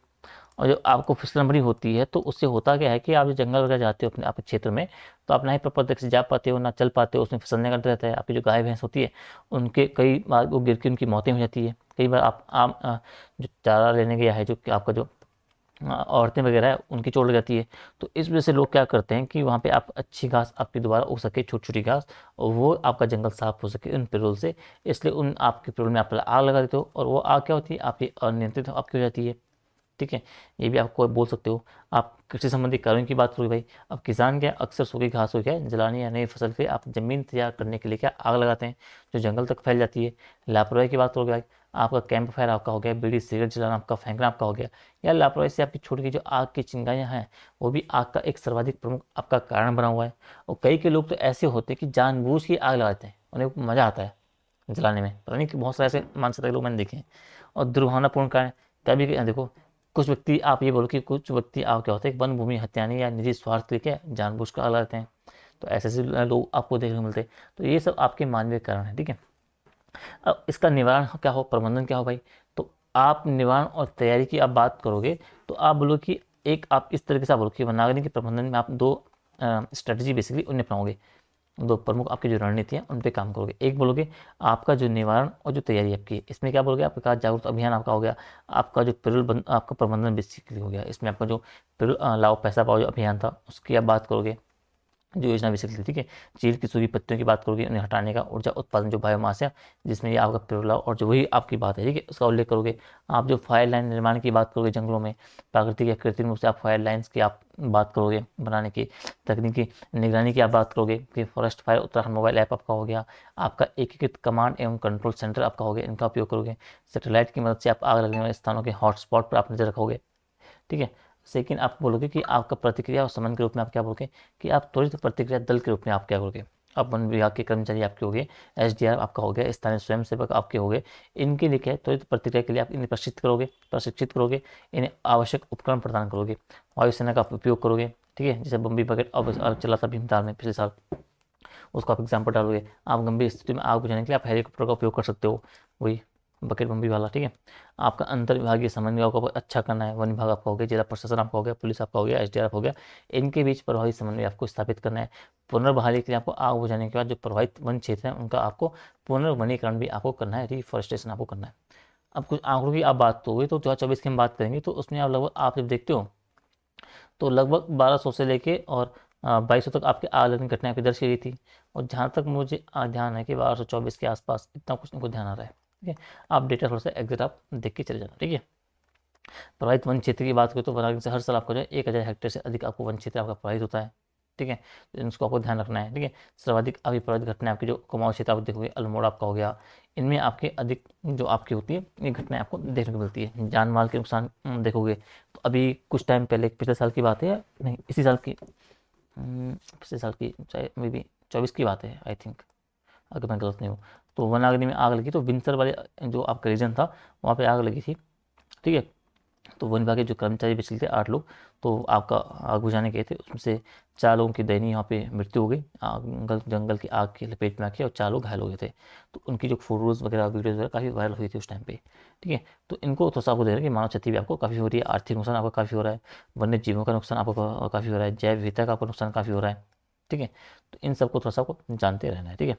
और जो आपको फिसलन भरी होती है तो उससे होता क्या है कि आप जो जंगल वगैरह जाते हो अपने आपके क्षेत्र में, तो आप ना ही प्रॉपर तरीके से जा पाते हो, ना चल पाते हो, उसमें फिसलने का डर रहता है। आपकी जो गाय भैंस होती है, उनके कई बार वो गिर के उनकी मौतें हो जाती है। कई बार आप जो चारा लेने गया है, जो कि आपका जो औरतें वगैरह है, उनकी चोट लग जाती है। तो इस वजह से लोग क्या करते हैं कि वहाँ पे आप अच्छी घास आपकी दोबारा उग सके, छोटी छोटी घास, और वो आपका जंगल साफ हो सके उन पेड़ों से, इसलिए उन आपके पेड़ों में आप पहले आग लगा देते हो, और वो आग क्या होती है, आपकी अनियंत्रित आपकी हो जाती है, ठीक है। ये भी आपको बोल सकते हो। आप कृषि संबंधी कार्यों की बात करोगे भाई, अब किसान क्या अक्सर सूखी घास को क्या जलाने या नई फसल पे आप जमीन तैयार करने के लिए क्या आग लगाते हैं, जो जंगल तक फैल जाती है। लापरवाही की बात करोगे भाई, आपका कैंप फायर आपका हो गया, बीड़ी सिगरेट जलाना आपका, फेंकना आपका हो गया, या लापरवाही से आपकी छोटी की जो आग की चिंगारियाँ हैं, वो भी आग का एक सर्वाधिक प्रमुख आपका कारण बना हुआ है। और कई के लोग तो ऐसे होते हैं कि जानबूझ के आग लगाते हैं, उन्हें मज़ा आता है जलाने में, पता नहीं कि बहुत सारे ऐसे मानसिकता के लोग मैंने देखे हैं। और दुर्भावनापूर्ण कारण कभी देखो, कुछ व्यक्ति, आप ये बोलो कि कुछ व्यक्ति आप क्या होते हैं, वन भूमि हत्याने या निजी स्वार्थ के क्या जानबूझ कर आग लगाते हैं, तो ऐसे ऐसे लोग आपको देखने को मिलते हैं। तो ये सब आपके मानवीय कारण है, ठीक है। अब इसका निवारण क्या हो, प्रबंधन क्या हो भाई, तो आप निवारण और तैयारी की आप बात करोगे, तो आप बोलो कि एक आप इस तरीके से आप बोलो कि वनाग्नि के प्रबंधन में आप दो स्ट्रेटजी बेसिकली उन्हें अपनाओगे, दो प्रमुख आपकी जो रणनीति है उन पे काम करोगे। एक बोलोगे आपका जो निवारण और जो तैयारी आपकी, इसमें क्या बोलोगे, आपका जागरूकता अभियान आपका हो गया, आपका जो आपका प्रबंधन बेसिकली हो गया, इसमें आपका जो लाओ पैसा पाओ जो अभियान था उसकी आप बात करोगे, जो योजना बेसिकली, ठीक है। चीड़ की सूखी पत्तियों की बात करोगे, उन्हें हटाने का, ऊर्जा उत्पादन जो बायोमास है, जिसमें ये आपका पिरुला और जो वही आपकी बात है, ठीक है, उसका उल्लेख करोगे। आप जो फायर लाइन निर्माण की बात करोगे जंगलों में, प्राकृतिक या कृत्रिम रूप से आप फायर लाइन्स की आप बात करोगे बनाने की, तकनीकी निगरानी की आप बात करोगे कि forest fire Uttarakhand mobile app आपका हो गया, आपका एकीकृत कमांड एवं कंट्रोल सेंटर आपका हो गया, इनका उपयोग करोगे। सैटेलाइट की मदद से आप आग लगने वाले स्थानों के हॉटस्पॉट पर आप नजर रखोगे, ठीक है। सेकंड आप बोलोगे कि आपका प्रतिक्रिया और समन के रूप में आप क्या बोलोगे, कि आप त्वरित प्रतिक्रिया दल के रूप में आप क्या करोगे। अब वन विभाग के कर्मचारी आपके हो गए, एसडीआर आपका हो गया, स्थानीय स्वयंसेवक आपके हो गए, इनके लिए क्या है, त्वरित प्रतिक्रिया के लिए आप इन्हें प्रशिक्षित करोगे, इन्हें आवश्यक उपकरण प्रदान करोगे, वायुसेना का उपयोग करोगे, ठीक है। जैसे बम्बी बकेट अब चला था भीमताल में पिछले साल, उसको आप एग्जाम्पल डालोगे। आप गंभीर स्थिति में आग बुझाने के लिए आप हेलीकॉप्टर का उपयोग कर सकते हो, वही बकेट बम्बी वाला, ठीक है। आपका अंतर विभागीय समन्वय आपको अच्छा करना है, वन विभाग आपका हो गया, जिला प्रशासन आपका हो गया, पुलिस आपका हो गया, एसडीआर हो गया, इनके बीच प्रभावी समन्वय आपको स्थापित करना है। पुनर्बहाली के लिए आपको आग बुझाने के बाद जो प्रभावित वन क्षेत्र है उनका आपको पुनर्वनीकरण भी आपको करना है, रिफॉरेस्टेशन आपको करना है। अब कुछ आंकड़ों की आप बात तो हुई, तो 2024 की हम बात करेंगे, तो उसमें आप लगभग आप जब देखते हो तो लगभग 1200 से लेके और 2200 तक आपकी आग लगने की घटनाएं आपकी दर्ज की गई थी। और जहाँ तक मुझे ध्यान है कि 1224 के आसपास इतना कुछ इनको ध्यान आ रहा है, ठीक है। आप डेटा थोड़ा सा एग्जैक्ट आप देख के चले जाना, ठीक है। प्रभावित वन क्षेत्र की बात करें तो वनाग्नि से हर साल आपको जो है 1000 हेक्टेयर से अधिक आपको वन क्षेत्र आपका प्रभावित होता है, ठीक है। तो इसको आपको ध्यान रखना है, ठीक है। सर्वाधिक अभी प्रभावित घटनाएं आपकी जो कुमाऊं क्षेत्र आप देखोगे, अल्मोड़ा आपका हो गया, इनमें आपके अधिक जो आपकी होती है ये घटनाएं आपको देखने को मिलती है। जान माल के नुकसान देखोगे तो अभी कुछ टाइम पहले पिछले साल की बात है या नहीं, इसी साल की, पिछले साल की चाहे मे बी 24 की बात है आई थिंक, अगर मैं गलत नहीं हूँ। तो वनाग्नि में आग लगी, तो विंसर वाले जो आपका रीजन था वहाँ पे आग लगी थी, ठीक है। तो वन विभाग के जो कर्मचारी बेसिकली थे 8 लोग, तो आपका आग बुझाने गए थे, उसमें से 4 लोगों की दयनीय यहाँ पे मृत्यु हो गई, जंगल की आग की लपेट में आके, और 4 लोग घायल हो गए थे। तो उनकी जो फोटोज़ वगैरह वीडियोज़ वगैरह काफ़ी वायरल हुई थी उस टाइम पे, ठीक है। तो इनको थोड़ा सा आपको देख रहा है कि मानव क्षति भी आपको काफ़ी हो रही है, आर्थिक नुकसान आपका काफ़ी हो रहा है, वन्य जीवों का नुकसान आपको काफ़ी हो रहा है, जैव विविधता का आपको नुकसान काफ़ी हो रहा है, ठीक है। तो इन सबको थोड़ा सा आपको जानते रहना है, ठीक है।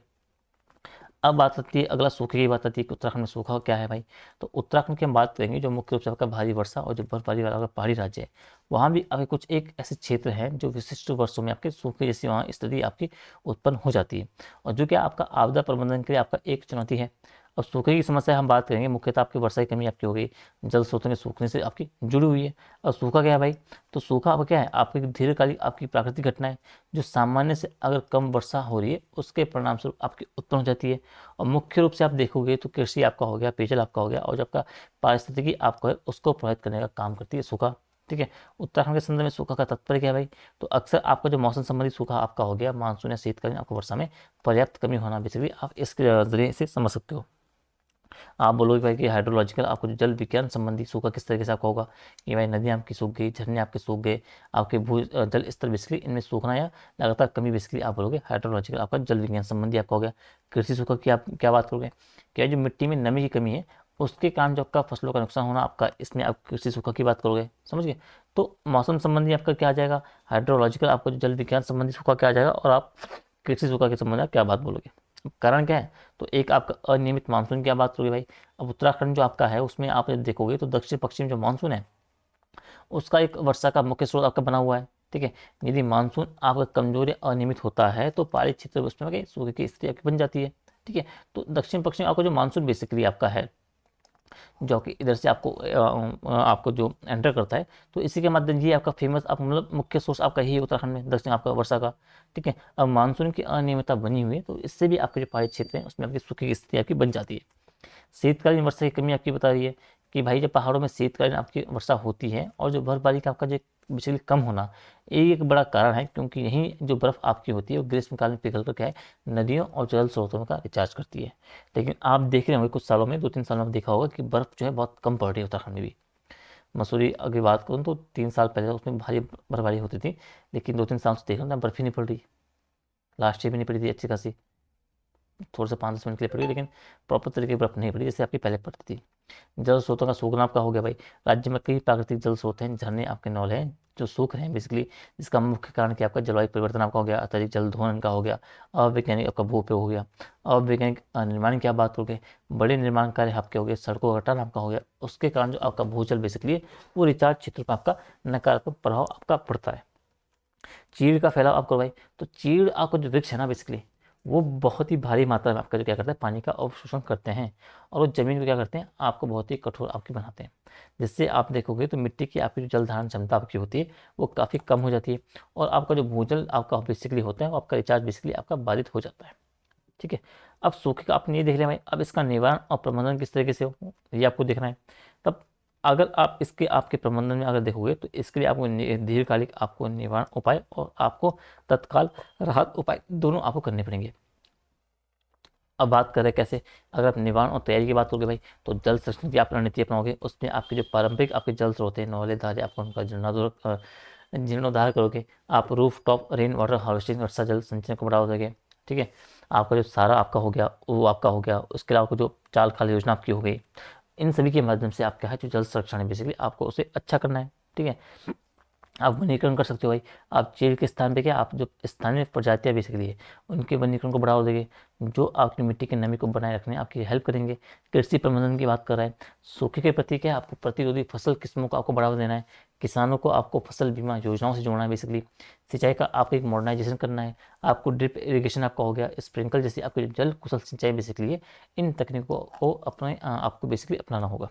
अब बात आती है, अगला सूखे की बात आती है कि उत्तराखंड में सूखा क्या है भाई। तो उत्तराखंड की हम बात करेंगे जो मुख्य रूप से आपका भारी वर्षा और जो बर्फबारी वाला आपका पहाड़ी राज्य है, वहाँ भी आपके कुछ एक ऐसे क्षेत्र हैं जो विशिष्ट वर्षों में आपके सूखे जैसी वहाँ स्थिति आपकी उत्पन्न हो जाती है, और जो क्या आपका आपदा प्रबंधन के लिए आपका एक चुनौती है। और सूखे की समस्या हम बात करेंगे, मुख्यतः आपकी वर्षा की कमी आपकी हो गई, जल स्रोतों के सूखने से आपकी जुड़ी हुई है। और सूखा क्या है भाई, तो सूखा आपका क्या है, आपकी दीर्घकालिक आपकी प्राकृतिक घटना है जो सामान्य से अगर कम वर्षा हो रही है उसके परिणाम स्वरूप आपकी उत्पन्न हो जाती है। और मुख्य रूप से आप देखोगे तो कृषि आपका हो गया, पेयजल आपका हो गया, और जो आपका पारिस्थितिकी आपका है उसको प्रभावित करने का काम करती है सूखा, ठीक है। उत्तराखंड के संदर्भ में सूखा का तात्पर्य क्या है भाई, तो अक्सर आपका जो मौसम संबंधी सूखा आपका हो गया, मानसून या शीतकालीन आपको वर्षा में पर्याप्त कमी होना, बेसिकली आप इसके जरिए से समझ सकते हो। आप बोलोगे भाई कि हाइड्रोलॉजिकल आपको जो जल विज्ञान संबंधी सूखा किस तरीके से आपका होगा, कि भाई नदियाँ आपकी सूख गई, झरने आपके सूख गए, आपके भू जल स्तर बेसिकली इनमें सूखना या लगातार कमी, बेसिकली आप बोलोगे हाइड्रोलॉजिकल आपका जल विज्ञान संबंधी आपका हो गया। कृषि सूखा की आप क्या बात करोगे, क्या जो मिट्टी में नमी की कमी है उसके कारण जो आपका फसलों का नुकसान होना आपका, इसमें आप कृषि सूखा की बात करोगे, समझ गए। तो मौसम संबंधी आपका क्या आ जाएगा, हाइड्रोलॉजिकल आपका जो जल विज्ञान संबंधी सूखा क्या आ जाएगा, और आप कृषि सूखा के संबंध में आप क्या बात बोलोगे। कारण क्या है, तो एक आपका अनियमित मानसून की आप बात करोगे भाई। अब उत्तराखंड जो आपका है उसमें आप देखोगे तो दक्षिण पश्चिम जो मानसून है उसका एक वर्षा का मुख्य स्रोत आपका बना हुआ है, ठीक है। यदि मानसून आपका कमजोर या अनियमित होता है तो पहाड़ी क्षेत्र उसमें क्या सूखे की स्थिति आपकी बन जाती है, ठीक है। तो दक्षिण पश्चिम आपका जो मानसून बेसिकली आपका है, जो कि इधर से आपको आपको जो एंटर करता है, तो इसी के माध्यम ये आपका फेमस आप मतलब मुख्य सोर्स आपका यही है उत्तराखंड में दक्षिण आपका वर्षा का, ठीक है। अब मानसून की अनियमितता बनी हुई है तो इससे भी आपके जो पहाड़ी क्षेत्र हैं उसमें आपकी सूखे की स्थिति आपकी बन जाती है। शीतकालीन वर्षा की कमी आपकी बता रही है कि भाई जब पहाड़ों में शीतकालीन आपकी वर्षा होती है और जो बर्फबारी का आपका जो बिजली कम होना, ये एक बड़ा कारण है, क्योंकि यही जो बर्फ़ आपकी होती है वो ग्रीष्मकाल में पिघल कर क्या है नदियों और जल स्रोतों का रिचार्ज करती है। लेकिन आप देख रहे होंगे कुछ सालों में, 2-3 सालों में देखा होगा कि बर्फ़ जो है बहुत कम पड़ रही है उत्तराखंड में भी। मसूरी अगर बात करूँ तो 3 साल पहले उसमें भारी बर्फबारी होती थी, लेकिन 2-3 साल से देख रहा हूँ बर्फ़ ही नहीं पड़ रही। लास्ट ईयर भी नहीं पड़ी थी अच्छी खासी, थोड़ा सा 5-10 मिनट के लिए पड़ी, लेकिन प्रॉपर तरीके की बर्फ़ नहीं पड़ी जैसे आपकी पहले पड़ती थी। जल स्रोतों का सूखना आपका हो गया भाई। राज्य में कई प्राकृतिक जल स्रोत हैं, झरने आपके नौल हैं जो सूख रहे हैं बेसिकली, जिसका मुख्य कारण कि आपका जलवायु परिवर्तन आपका हो गया, अत्यधिक जल दोहन का हो गया, अवैज्ञानिक आपका भू उपयोग हो गया। अवैज्ञानिक निर्माण की आप बात करोगे, बड़े निर्माण कार्य आपके हो गए, सड़कों का कटान आपका हो गया, उसके कारण जो आपका भूजल बेसिकली है वो रिचार्ज क्षेत्र पर आपका नकारात्मक प्रभाव आपका पड़ता है। चीड़ का फैलाव आपको भाई, तो चीड़ आपका जो वृक्ष है ना बेसिकली, वो बहुत ही भारी मात्रा में आपका जो क्या करता है पानी का अवशोषण करते हैं, और वो ज़मीन को क्या करते हैं आपको बहुत ही कठोर आपकी बनाते हैं, जिससे आप देखोगे तो मिट्टी की आपकी जो जल धारण क्षमता आपकी होती है वो काफ़ी कम हो जाती है, और आपका जो भूजल आपका बेसिकली होता है वो आपका रिचार्ज बेसिकली आपका बाधित हो जाता है, ठीक है। अब सूखे का आपने ये देख लिया भाई, अब इसका निवारण और प्रबंधन किस तरीके से हो ये आपको देखना है। तब अगर आप इसके आपके प्रबंधन में अगर देखोगे तो इसके लिए आपको दीर्घकालिक आपको निवारण उपाय और आपको तत्काल राहत उपाय दोनों आपको करने पड़ेंगे। अब बात करें कैसे, अगर आप निवारण और तैयारी की बात करोगे भाई, तो जल संरक्षण की आप रणनीति अपनाओगे, उसमें आपके जो पारंपरिक आपके जल स्रोत हैं नौले धारे आपको उनका जीर्णोद्धार करोगे। आप roof top rain water harvesting वर्षा जल संचयन को बढ़ावा दोगे, ठीक है। आपका जो सारा आपका हो गया वो आपका हो गया, उसके अलावा जो चाल खाल योजना आपकी हो गई, इन सभी के माध्यम से आप क्या है जो जल संरक्षण है बेसिकली आपको उसे अच्छा करना है, ठीक है। आप वनीकरण कर सकते हो भाई, आप चीड़ के स्थान पे क्या आप जो स्थानीय प्रजातियाँ बेसिकली है उनके वनीकरण को बढ़ावा देंगे, जो आपकी मिट्टी की नमी को बनाए रखने में आपकी हेल्प करेंगे। कृषि प्रबंधन की बात कर रहा है, सूखे के प्रति क्या आपको प्रतिरोधी फसल किस्मों को आपको बढ़ावा देना है, किसानों को आपको फसल बीमा योजनाओं से जोड़ना है बेसिकली, सिंचाई का आपको एक मॉडर्नाइजेशन करना है, आपको ड्रिप इरिगेशन आपका हो गया, स्प्रिंकल जैसी आपकी जल कुशल सिंचाई बेसिकली है, इन तकनीकों को अपने आपको बेसिकली अपनाना होगा,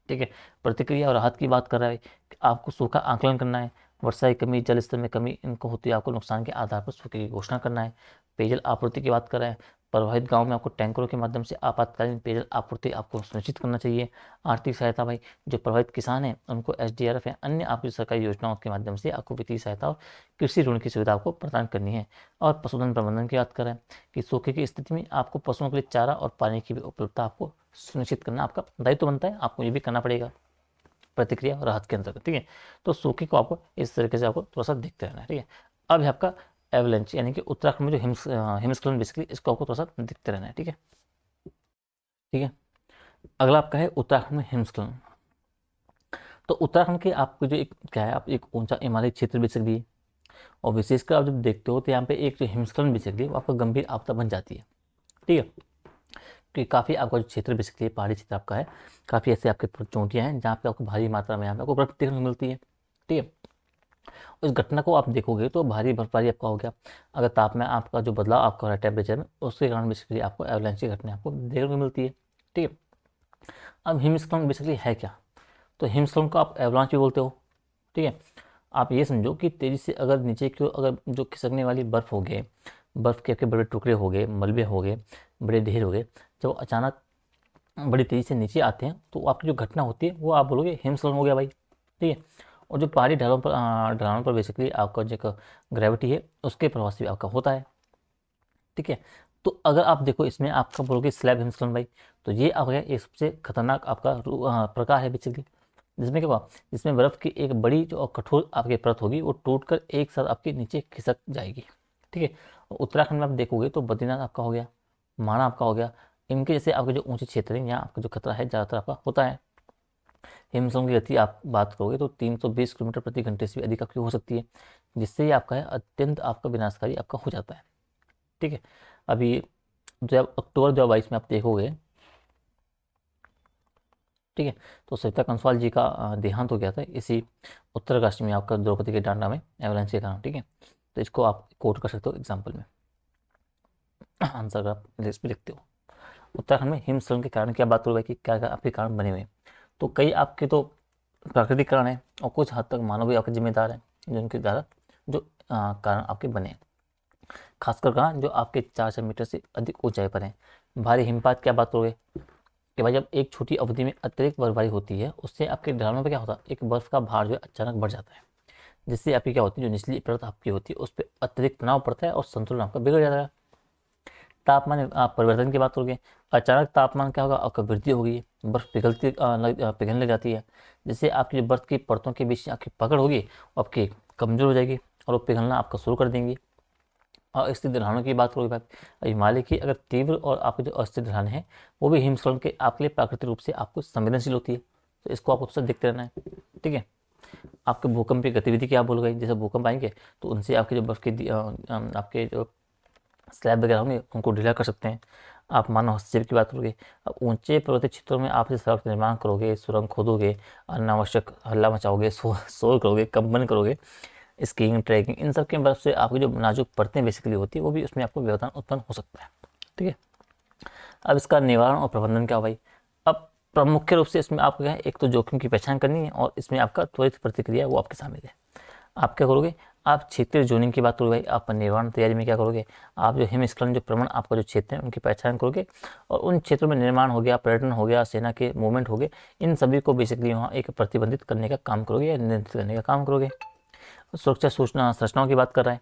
ठीक है। प्रतिक्रिया और राहत की बात कर रहा है कि आपको सूखा आकलन करना है, वर्षा की कमी जल स्तर में कमी इनको होती है, आपको नुकसान के आधार पर सूखे की घोषणा करना है। पेयजल आपूर्ति की बात कर रहा है, प्रभावित गांव में आपको टैंकरों के माध्यम से आपातकालीन पेयजल आपूर्ति आपको सुनिश्चित करना चाहिए। आर्थिक सहायता भाई, जो प्रभावित किसान हैं उनको एसडीआरएफ या अन्य आपकी सरकारी योजनाओं के माध्यम से आपको वित्तीय सहायता और कृषि ऋण की सुविधा आपको प्रदान करनी है। और पशुधन प्रबंधन की बात करें कि सूखे की स्थिति में आपको पशुओं के लिए चारा और पानी की भी उपलब्धता आपको सुनिश्चित करना आपका दायित्व बनता है, आपको ये भी करना पड़ेगा प्रतिक्रिया और राहत के अंतर्गत, ठीक है। तो सूखे को आपको इस तरीके से आपको थोड़ा सा देखते रहना है, ठीक है। अब है आपका एवलेंच, यानी कि उत्तराखंड में जो हिमस्खलन बेसिकली इसको आपको थोड़ा सा देखते रहना है, ठीक है, ठीक है। अगला आपका है उत्तराखंड में हिमस्खलन। तो उत्तराखंड के आपको जो एक क्या है, आप एक ऊंचा हिमालय क्षेत्र बेसिकली है, और विशेषकर आप जब देखते हो तो यहाँ पे एक जो हिमस्खलन बेसिकली वो आपका गंभीर आपदा बन जाती है। ठीक है, कि काफ़ी आपका जो क्षेत्र बेसिकली पहाड़ी क्षेत्र आपका है, काफ़ी ऐसे आपके चोटियाँ हैं जहाँ पे आपको भारी मात्रा में यहाँ पे आपको बर्फ देखने को मिलती है। ठीक है, इस घटना को आप देखोगे तो भारी बर्फबारी आपका हो गया, अगर तापमान आपका जो बदलाव आपका हो रहा है टेम्परेचर में, उसके कारण बेसिकली आपको एवलांच की घटना आपको देखने को मिलती है। ठीक है, अब हिमस्खलन बेसिकली है क्या? तो हिमस्खलन को आप एवलांच भी बोलते हो। ठीक है, आप ये समझो कि तेज़ी से अगर नीचे की ओर अगर जो खिसकने वाली बर्फ़ हो गए, बर्फ़ के बड़े टुकड़े हो गए, मलबे हो गए, बड़े ढेर हो गए, जब अचानक बड़ी तेज़ी से नीचे आते हैं तो आपकी जो घटना होती है वो आप बोलोगे हिमस्खलन हो गया भाई। ठीक है, और जो पहाड़ी ढलानों पर बेसिकली आपका जो ग्रेविटी है उसके प्रभाव से भी आपका होता है। ठीक है, तो अगर आप देखो इसमें आपका बोलोगे स्लैब हिमस्खलन भाई, तो ये आ गया एक सबसे खतरनाक आपका प्रकार है बेसिकली, जिसमें क्या हुआ, जिसमें बर्फ़ की एक बड़ी जो कठोर आपकी परत होगी वो टूटकर एक साथ आपके नीचे खिसक जाएगी। ठीक है, और उत्तराखंड में आप देखोगे तो बद्रीनाथ आपका हो गया, माणा आपका हो गया, इनके जैसे आपके जो ऊंचे क्षेत्र हैं यहाँ आपका जो खतरा है ज़्यादातर आपका होता है। हिमस्खलन की गति आप बात करोगे तो 320 किलोमीटर प्रति घंटे से भी अधिक आपकी हो सकती है, जिससे ये आपका है अत्यंत आपका विनाशकारी आपका हो जाता है। ठीक है, अभी जब अक्टूबर 2022 में आप देखोगे, ठीक है, तो सरिता कंसवाल जी का देहांत हो गया था इसी उत्तरकाशी में आपका द्रौपदी के डांडा में एवलांच के कारण। ठीक है, तो इसको आप कोट कर सकते हो एग्जाम्पल में, आंसर आप लिस्ट में लिखते हो। उत्तराखंड में हिमस्खलन के कारण क्या बात हो रही है कि क्या क्या आपके कारण बने हुए हैं, तो कई आपके तो प्राकृतिक कारण है और कुछ हद तक मानव भी आपके जिम्मेदार हैं जिनके द्वारा जो कारण आपके बने, खासकर कहाँ जो आपके 400 मीटर से अधिक ऊंचाई पर हैं। भारी हिमपात क्या बात करोगे कि भाई जब एक छोटी अवधि में अतिरिक्त बर्फबारी होती है उससे आपके ढलानों पर क्या होता है, एक बर्फ का भार जो है अचानक बढ़ जाता है, जिससे आपकी क्या होती है जो निचली परत आपकी होती है उस पर अतिरिक्त तनाव पड़ता है और संतुलन आपका बिगड़ जाता है। तापमान में आप परिवर्तन की बात करोगे, अचानक तापमान क्या होगा, आपका वृद्धि होगी, बर्फ पिघलने लग जाती है, जिससे आपकी जो बर्फ की परतों के बीच आपकी पकड़ होगी वो आपकी कमजोर हो जाएगी और वो पिघलना आपका शुरू कर देंगी। और स्थिर ढलानों की बात करोगे बात, हिमालय की अगर तीव्र और आपके जो अस्थिर ढलान है वो भी हिमस्खलन के आपके लिए प्राकृतिक रूप से आपको संवेदनशील होती है, तो इसको आपको सबसे देखते रहना है। ठीक है, आपके भूकंप की गतिविधि क्या बोलोगे, जैसे भूकंप आएंगे तो उनसे आपके जो बर्फ की आपके जो स्लैब वगैरह होंगे उनको ढीला कर सकते हैं। आप मानव हस्तक्षेप की बात करोगे, अब ऊंचे पर्वतीय क्षेत्रों में आप जैसे सड़क निर्माण करोगे, सुरंग खोदोगे, अनावश्यक हल्ला मचाओगे, शोर करोगे, कंपन करोगे, स्कीइंग ट्रैकिंग, इन सब के बर्फ से आपकी जो नाजुक परतें बेसिकली होती है वो भी उसमें आपको व्यवधान उत्पन्न हो सकता है। ठीक है, अब इसका निवारण और प्रबंधन क्या हो भाई, अब मुख्य रूप से इसमें आपको क्या है, एक तो जोखिम की पहचान करनी है और इसमें आपका त्वरित प्रतिक्रिया वो आपके शामिल है। आप क्या करोगे, आप क्षेत्रीय जोनिंग की बात करोगे भाई, आप निर्माण तैयारी में क्या करोगे, आप जो हिमस्खलन जो प्रवण आपका जो क्षेत्र है उनकी पहचान करोगे और उन क्षेत्रों में निर्माण हो गया, पर्यटन हो गया, सेना के मूवमेंट हो गए, इन सभी को बेसिकली वहाँ एक प्रतिबंधित करने का काम करोगे या नियंत्रित करने का काम करोगे। सुरक्षा सूचना संरचनाओं की बात कर रहा है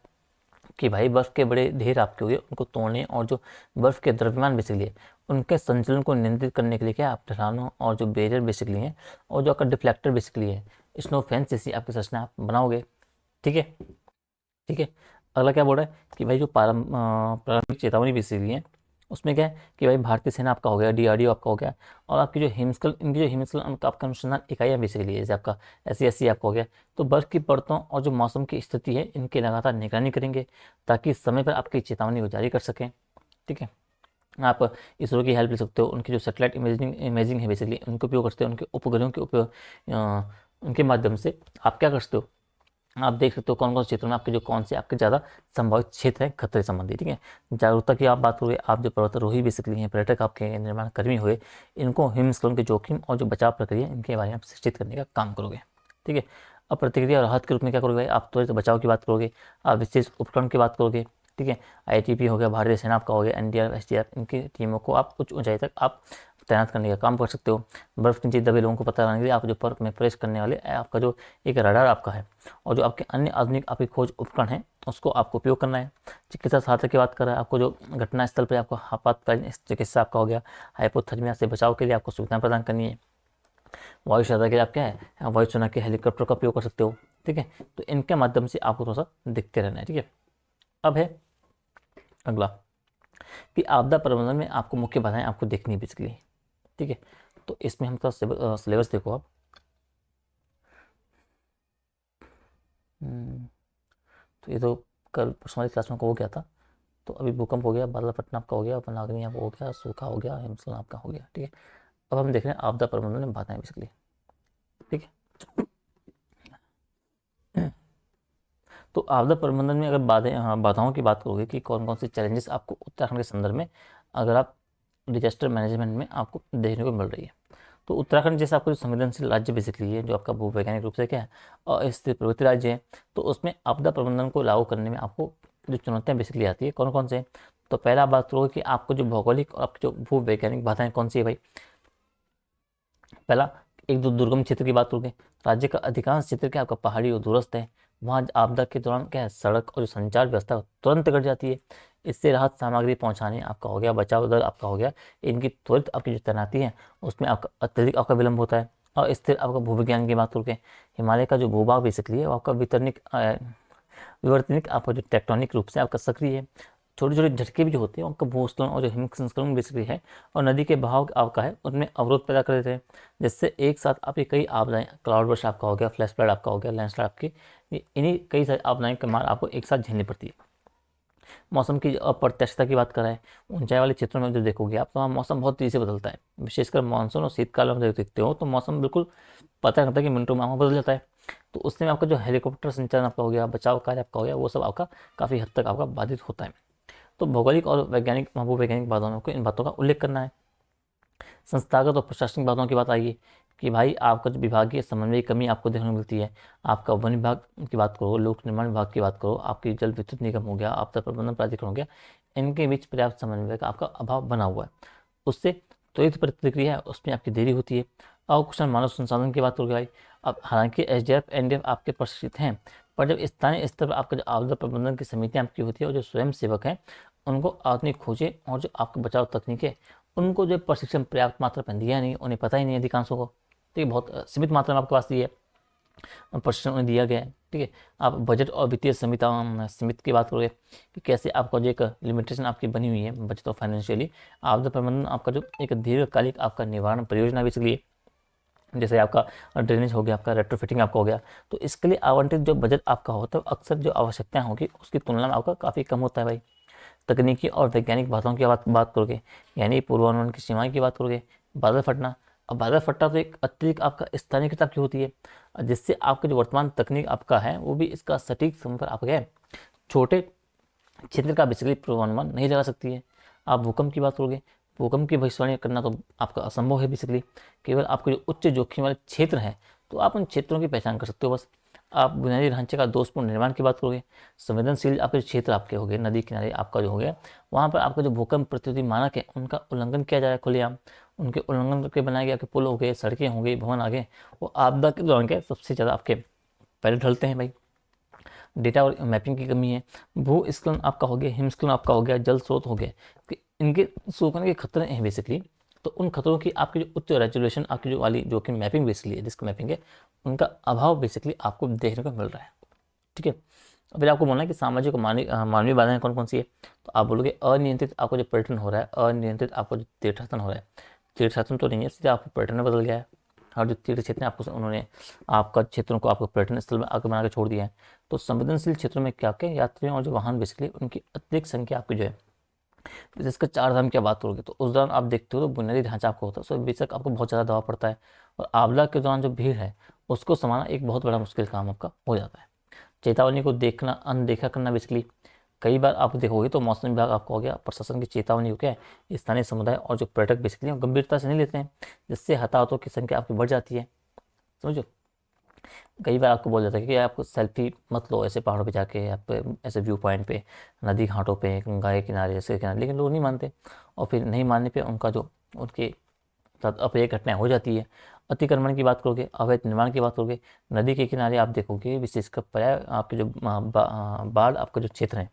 कि भाई बर्फ़ के बड़े ढेर आपके हुए उनको तोड़ने और जो बर्फ़ के द्रव्यमान बेसिकली है उनके संचलन को नियंत्रित करने के लिए क्या आप ढलानों और जो बैरियर बेसिकली हैं और जो आपका डिफ्लेक्टर बेसिकली है, स्नो फेंस जैसी आपकी संरचना आप बनाओगे। ठीक है, ठीक है, अगला क्या बोल रहा है कि भाई जो प्रारंभिक चेतावनी बेसिकली है उसमें क्या है कि भाई भारतीय सेना आपका हो गया, डीआरडीओ आपका हो गया, और आपकी जो हिमस्खलन इनकी जो हिमस्खलन आपका अनुसंधान इकाइयाँ बेसिकली है जैसे आपका SCSC आपका हो गया, तो बर्फ़ की परतों और जो मौसम की स्थिति है इनकी लगातार निगरानी करेंगे ताकि समय पर आपकी चेतावनी को जारी कर सकें। ठीक है, आप इसरो की हेल्प ले सकते हो, उनकी जो सैटेलाइट इमेजिंग है बेसिकली उनके उपयोग करते हो, उनके उपग्रहों के उपयोग उनके माध्यम से आप क्या कर सकते हो, आप देख सकते हो कौन कौन से क्षेत्रों में आपके जो कौन से आपके ज़्यादा संभावित क्षेत्र हैं खतरे संबंधी। ठीक है, जागरूकता की आप बात करोगे, आप जो पर्वतारोही बेसिकली हैं, पर्यटक आपके निर्माण कर्मी हुए, इनको हिमस्खलन के जोखिम और जो बचाव प्रक्रिया इनके बारे में आप शिक्षित करने का काम करोगे। ठीक है, अब प्रतिक्रिया और राहत के रूप में क्या करोगे, आप त्वरित बचाव की बात करोगे, आप विशेष उपकरण की बात करोगे। ठीक है, ITP हो गया, भारतीय सेना आपका हो गया, NDRF SDRF इनकी टीमों को आप कुछ ऊंचाई तक आप तैनात करने का काम कर सकते हो। बर्फ़ के नीचे दबे लोगों को पता लगाने के लिए आप जो बर्फ में प्रवेश करने वाले आपका जो एक रडार आपका है और जो आपके अन्य आधुनिक आपके खोज उपकरण हैं उसको आपको उपयोग करना है। चिकित्सा सहायता की बात कर रहा है, आपको जो घटना स्थल पर आपको आपातकालीन चिकित्सा आपका हो गया, हाइपोथर्मिया से बचाव के लिए आपको सुविधाएं प्रदान करनी है। वायु सहायता के लिए आप क्या है, वायु सेना के हेलीकॉप्टर का उपयोग कर सकते हो। ठीक है, तो इनके माध्यम से आपको थोड़ा सा दिखते रहना है। ठीक है, अब है अगला कि आपदा प्रबंधन में आपको मुख्य बाधाएं आपको देखनी है बेसिकली। ठीक है, तो इसमें हम थोड़ा सिलेबस देखो आप। तो ये तो कल परसों वाली क्लास में हो गया था। तो अभी भूकंप हो गया, बादल फटना आपका हो गया, वनाग्नि आपका हो गया, सूखा हो गया, हिमस्खलन आपका हो गया, ठीक है। अब हम देख रहे हैं आपदा प्रबंधन में बाधाएं बेसिकली, ठीक है। तो आपदा प्रबंधन में अगर बाधाओं की बात करोगे कि कौन कौन से चैलेंजेस आपको उत्तराखंड के संदर्भ में, अगर आप डिजास्टर मैनेजमेंट में आपको देखने को मिल रही है, तो उत्तराखंड जैसा आपको जो संवेदनशील राज्य बेसिकली है, जो आपका भूवैज्ञानिक रूप से क्या है अस्थिर प्रवृत्ति राज्य है, तो उसमें आपदा प्रबंधन को लागू करने में आपको जो चुनौतियाँ बेसिकली आती है कौन कौन से। तो पहला बात करोगे कि आपको जो भौगोलिक और आपकी जो भूवैज्ञानिक बाधाएं कौन सी है भाई। पहला, एक दो दुर्गम क्षेत्र की बात करोगे, राज्य का अधिकांश क्षेत्र क्या आपका पहाड़ी और दूरस्थ है, वहाँ आपदा के दौरान क्या है सड़क और जो संचार व्यवस्था तुरंत कट जाती है। इससे राहत सामग्री पहुंचाने आपका हो गया, बचाव दल आपका हो गया, इनकी त्वरित आपकी जो तैनाती है उसमें आपका अत्यधिक आपका विलंब होता है। और स्थिर आपका भूविज्ञान की बात करके, हिमालय का जो भूभाग बेसिकली है वो आपका विवर्तनिक आपका जो टेक्टोनिक रूप से आपका सक्रिय है। छोटे छोटे झटके भी जो होते हैं उनका भूस्खलन और जो हिम संस्करण बेसिकली है और नदी के बहाव आपका है उनमें अवरोध पैदा कर देते हैं, जिससे एक साथ आपकी कई आपदाएं, क्लाउड बर्स्ट आपका हो गया, फ्लैश फ्लड आपका हो गया, लैंडस्लाइड आपकी, इन्हीं कई सारी आपदाएं के मार आपको एक साथ झेलनी पड़ती है। मौसम की अप्रत्यक्षता की बात करें, ऊंचाई वाले क्षेत्रों में जो देखोगे आप तो वहाँ मौसम बहुत तेज़ी से बदलता है, विशेषकर मानसून और शीतकाल में जब देखते हो तो मौसम बिल्कुल पता करता है कि मिनटों में वहाँ बदल जाता है। तो उसमें आपका जो हेलीकॉप्टर संचालन आपका हो गया, बचाव कार्य आपका हो गया, वो सब आपका काफ़ी हद तक आपका बाधित होता है। तो भौगोलिक और वैज्ञानिक भूवैज्ञानिक बाधाओं को इन बातों का उल्लेख करना है। संस्थागत और प्रशासनिक बाधाओं की बात आएगी कि भाई आपका जो विभागीय समन्वय की कमी आपको देखने को मिलती है। आपका वन विभाग की बात करो, लोक निर्माण विभाग की बात करो, आपकी जल विद्युत निगम हो गया, आपदा प्रबंधन प्राधिकरण हो गया, इनके बीच पर्याप्त समन्वय का आपका अभाव बना हुआ है। उससे त्वरित प्रतिक्रिया है उसमें आपकी देरी होती है। अकुशल मानव संसाधन की बात करोगे भाई, अब हालांकि एसडीआरएफ एनडीआरएफ आपके प्रशिक्षित हैं, पर जब स्थानीय स्तर पर आपका जो आपदा प्रबंधन की समितियाँ आपकी होती है और जो स्वयं सेवक हैं उनको आधुनिक खोजें और जो आपके बचाव तकनीक है उनको जो प्रशिक्षण पर्याप्त मात्रा में दिया नहीं, उन्हें पता ही नहीं अधिकांशों को। ठीक है, बहुत सीमित मात्रा में आपके पास दिया है, प्रशिक्षण उन्हें दिया गया है। ठीक है, आप बजट और वित्तीय समिति की बात करोगे कि कैसे आपका जो एक लिमिटेशन आपकी बनी हुई है बजट और फाइनेंशियली, आपदा प्रबंधन आपका जो एक दीर्घकालिक आपका निवारण परियोजना बेसिकली, जैसे आपका ड्रेनेज हो गया, आपका रेट्रोफिटिंग आपका हो गया, तो इसके लिए आवंटित जो बजट आपका होता है अक्सर जो आवश्यकताएं होगी उसकी तुलना में आपका काफ़ी कम होता है भाई। तकनीकी और वैज्ञानिक बाधाओं की बात करोगे, यानी पूर्वानुमान की सीमाएं की बात करोगे, बादल फटना। अब बादल फटना तो एक अत्यधिक आपका स्थानीयकृत आपकी होती है, जिससे आपका जो वर्तमान तकनीक आपका है वो भी इसका सटीक समय पर आपका है छोटे क्षेत्र का बेसिकली पूर्वानुमान नहीं लगा सकती है। आप भूकंप की बात करोगे, भूकंप की भविष्यवाणी करना तो आपका असंभव है बेसिकली। केवल आपके जो उच्च जोखिम वाले क्षेत्र हैं तो आप उन क्षेत्रों की पहचान कर सकते हो बस। आप बुनियादी ढांचे का दोषपूर्ण निर्माण की बात करोगे, संवेदनशील आपके क्षेत्र आपके हो गए, नदी किनारे आपका जो हो गया, वहाँ पर आपका जो भूकंप प्रतिरोधी मानक है उनका उल्लंघन किया जा रहा है खुलेआम। उनके उल्लंघन करके बनाए गए आपके पुल हो गए, सड़कें हो गई, भवन आ गए, वो आपदा के दौरान क्या सबसे ज़्यादा आपके पहले ढलते हैं भाई। डेटा और मैपिंग की कमी है, भूस्खलन आपका हो गया, हिमस्खलन आपका हो गया, जल स्रोत हो गए, कि इनके सूखने के खतरे हैं बेसिकली। तो उन खतरों की आपकी जो उच्च रेजोल्यूशन आपकी जो वाली जो कि मैपिंग बेसिकली है, रिस्क मैपिंग है, उनका अभाव बेसिकली आपको देखने को मिल रहा है। ठीक है, फिर आपको बोलना है कि सामाजिक और मानवीय बाधाएं कौन कौन सी है। तो आप बोलोगे अनियंत्रित आपको जो पर्यटन हो रहा है, अनियंत्रित आपको जो तीर्थाटन हो रहा है, तीर्थाटन तो नहीं है, सीधे आपको पर्यटन में बदल गया है। और जो तीर्थ क्षेत्र हैं आपको उन्होंने आपका क्षेत्रों को आपको पर्यटन स्थल में आगे बना के छोड़ दिया है। तो संवेदनशील क्षेत्रों में क्या क्या यात्रियों और जो वाहन बेसिकली उनकी अत्यधिक संख्या आपकी जो है, इसका चार धाम की बात करोगे तो उस दौरान आप देखते हो तो बुनियादी ढांचा आपको होता है, सो बेशक आपको बहुत ज़्यादा दबाव पड़ता है, और आपदा के दौरान जो भीड़ है उसको संभालना एक बहुत बड़ा मुश्किल काम आपका हो जाता है। चेतावनी को देखना अनदेखा करना बेसिकली, कई बार आप देखोगे तो मौसम विभाग आपको हो गया, प्रशासन की चेतावनी को क्या है स्थानीय समुदाय और जो पर्यटक बेसिकली गंभीरता से नहीं लेते हैं, जिससे हताहतों की संख्या आपकी बढ़ जाती है। समझो, कई बार आपको बोला जाता है कि आप सेल्फी मत लो ऐसे पहाड़ों पे जाके, आप ऐसे व्यू पॉइंट पे, नदी घाटों पे, गंगा के किनारे ऐसे किनारे, लेकिन लोग नहीं मानते, और फिर नहीं मानने पे उनका जो उनके साथ अप्रिय घटनाएं हो जाती है। अतिक्रमण की बात करोगे, अवैध निर्माण की बात करोगे, नदी के किनारे आप देखोगे विशेषकर प्राय आपके जो बाढ़ आपका जो क्षेत्र है,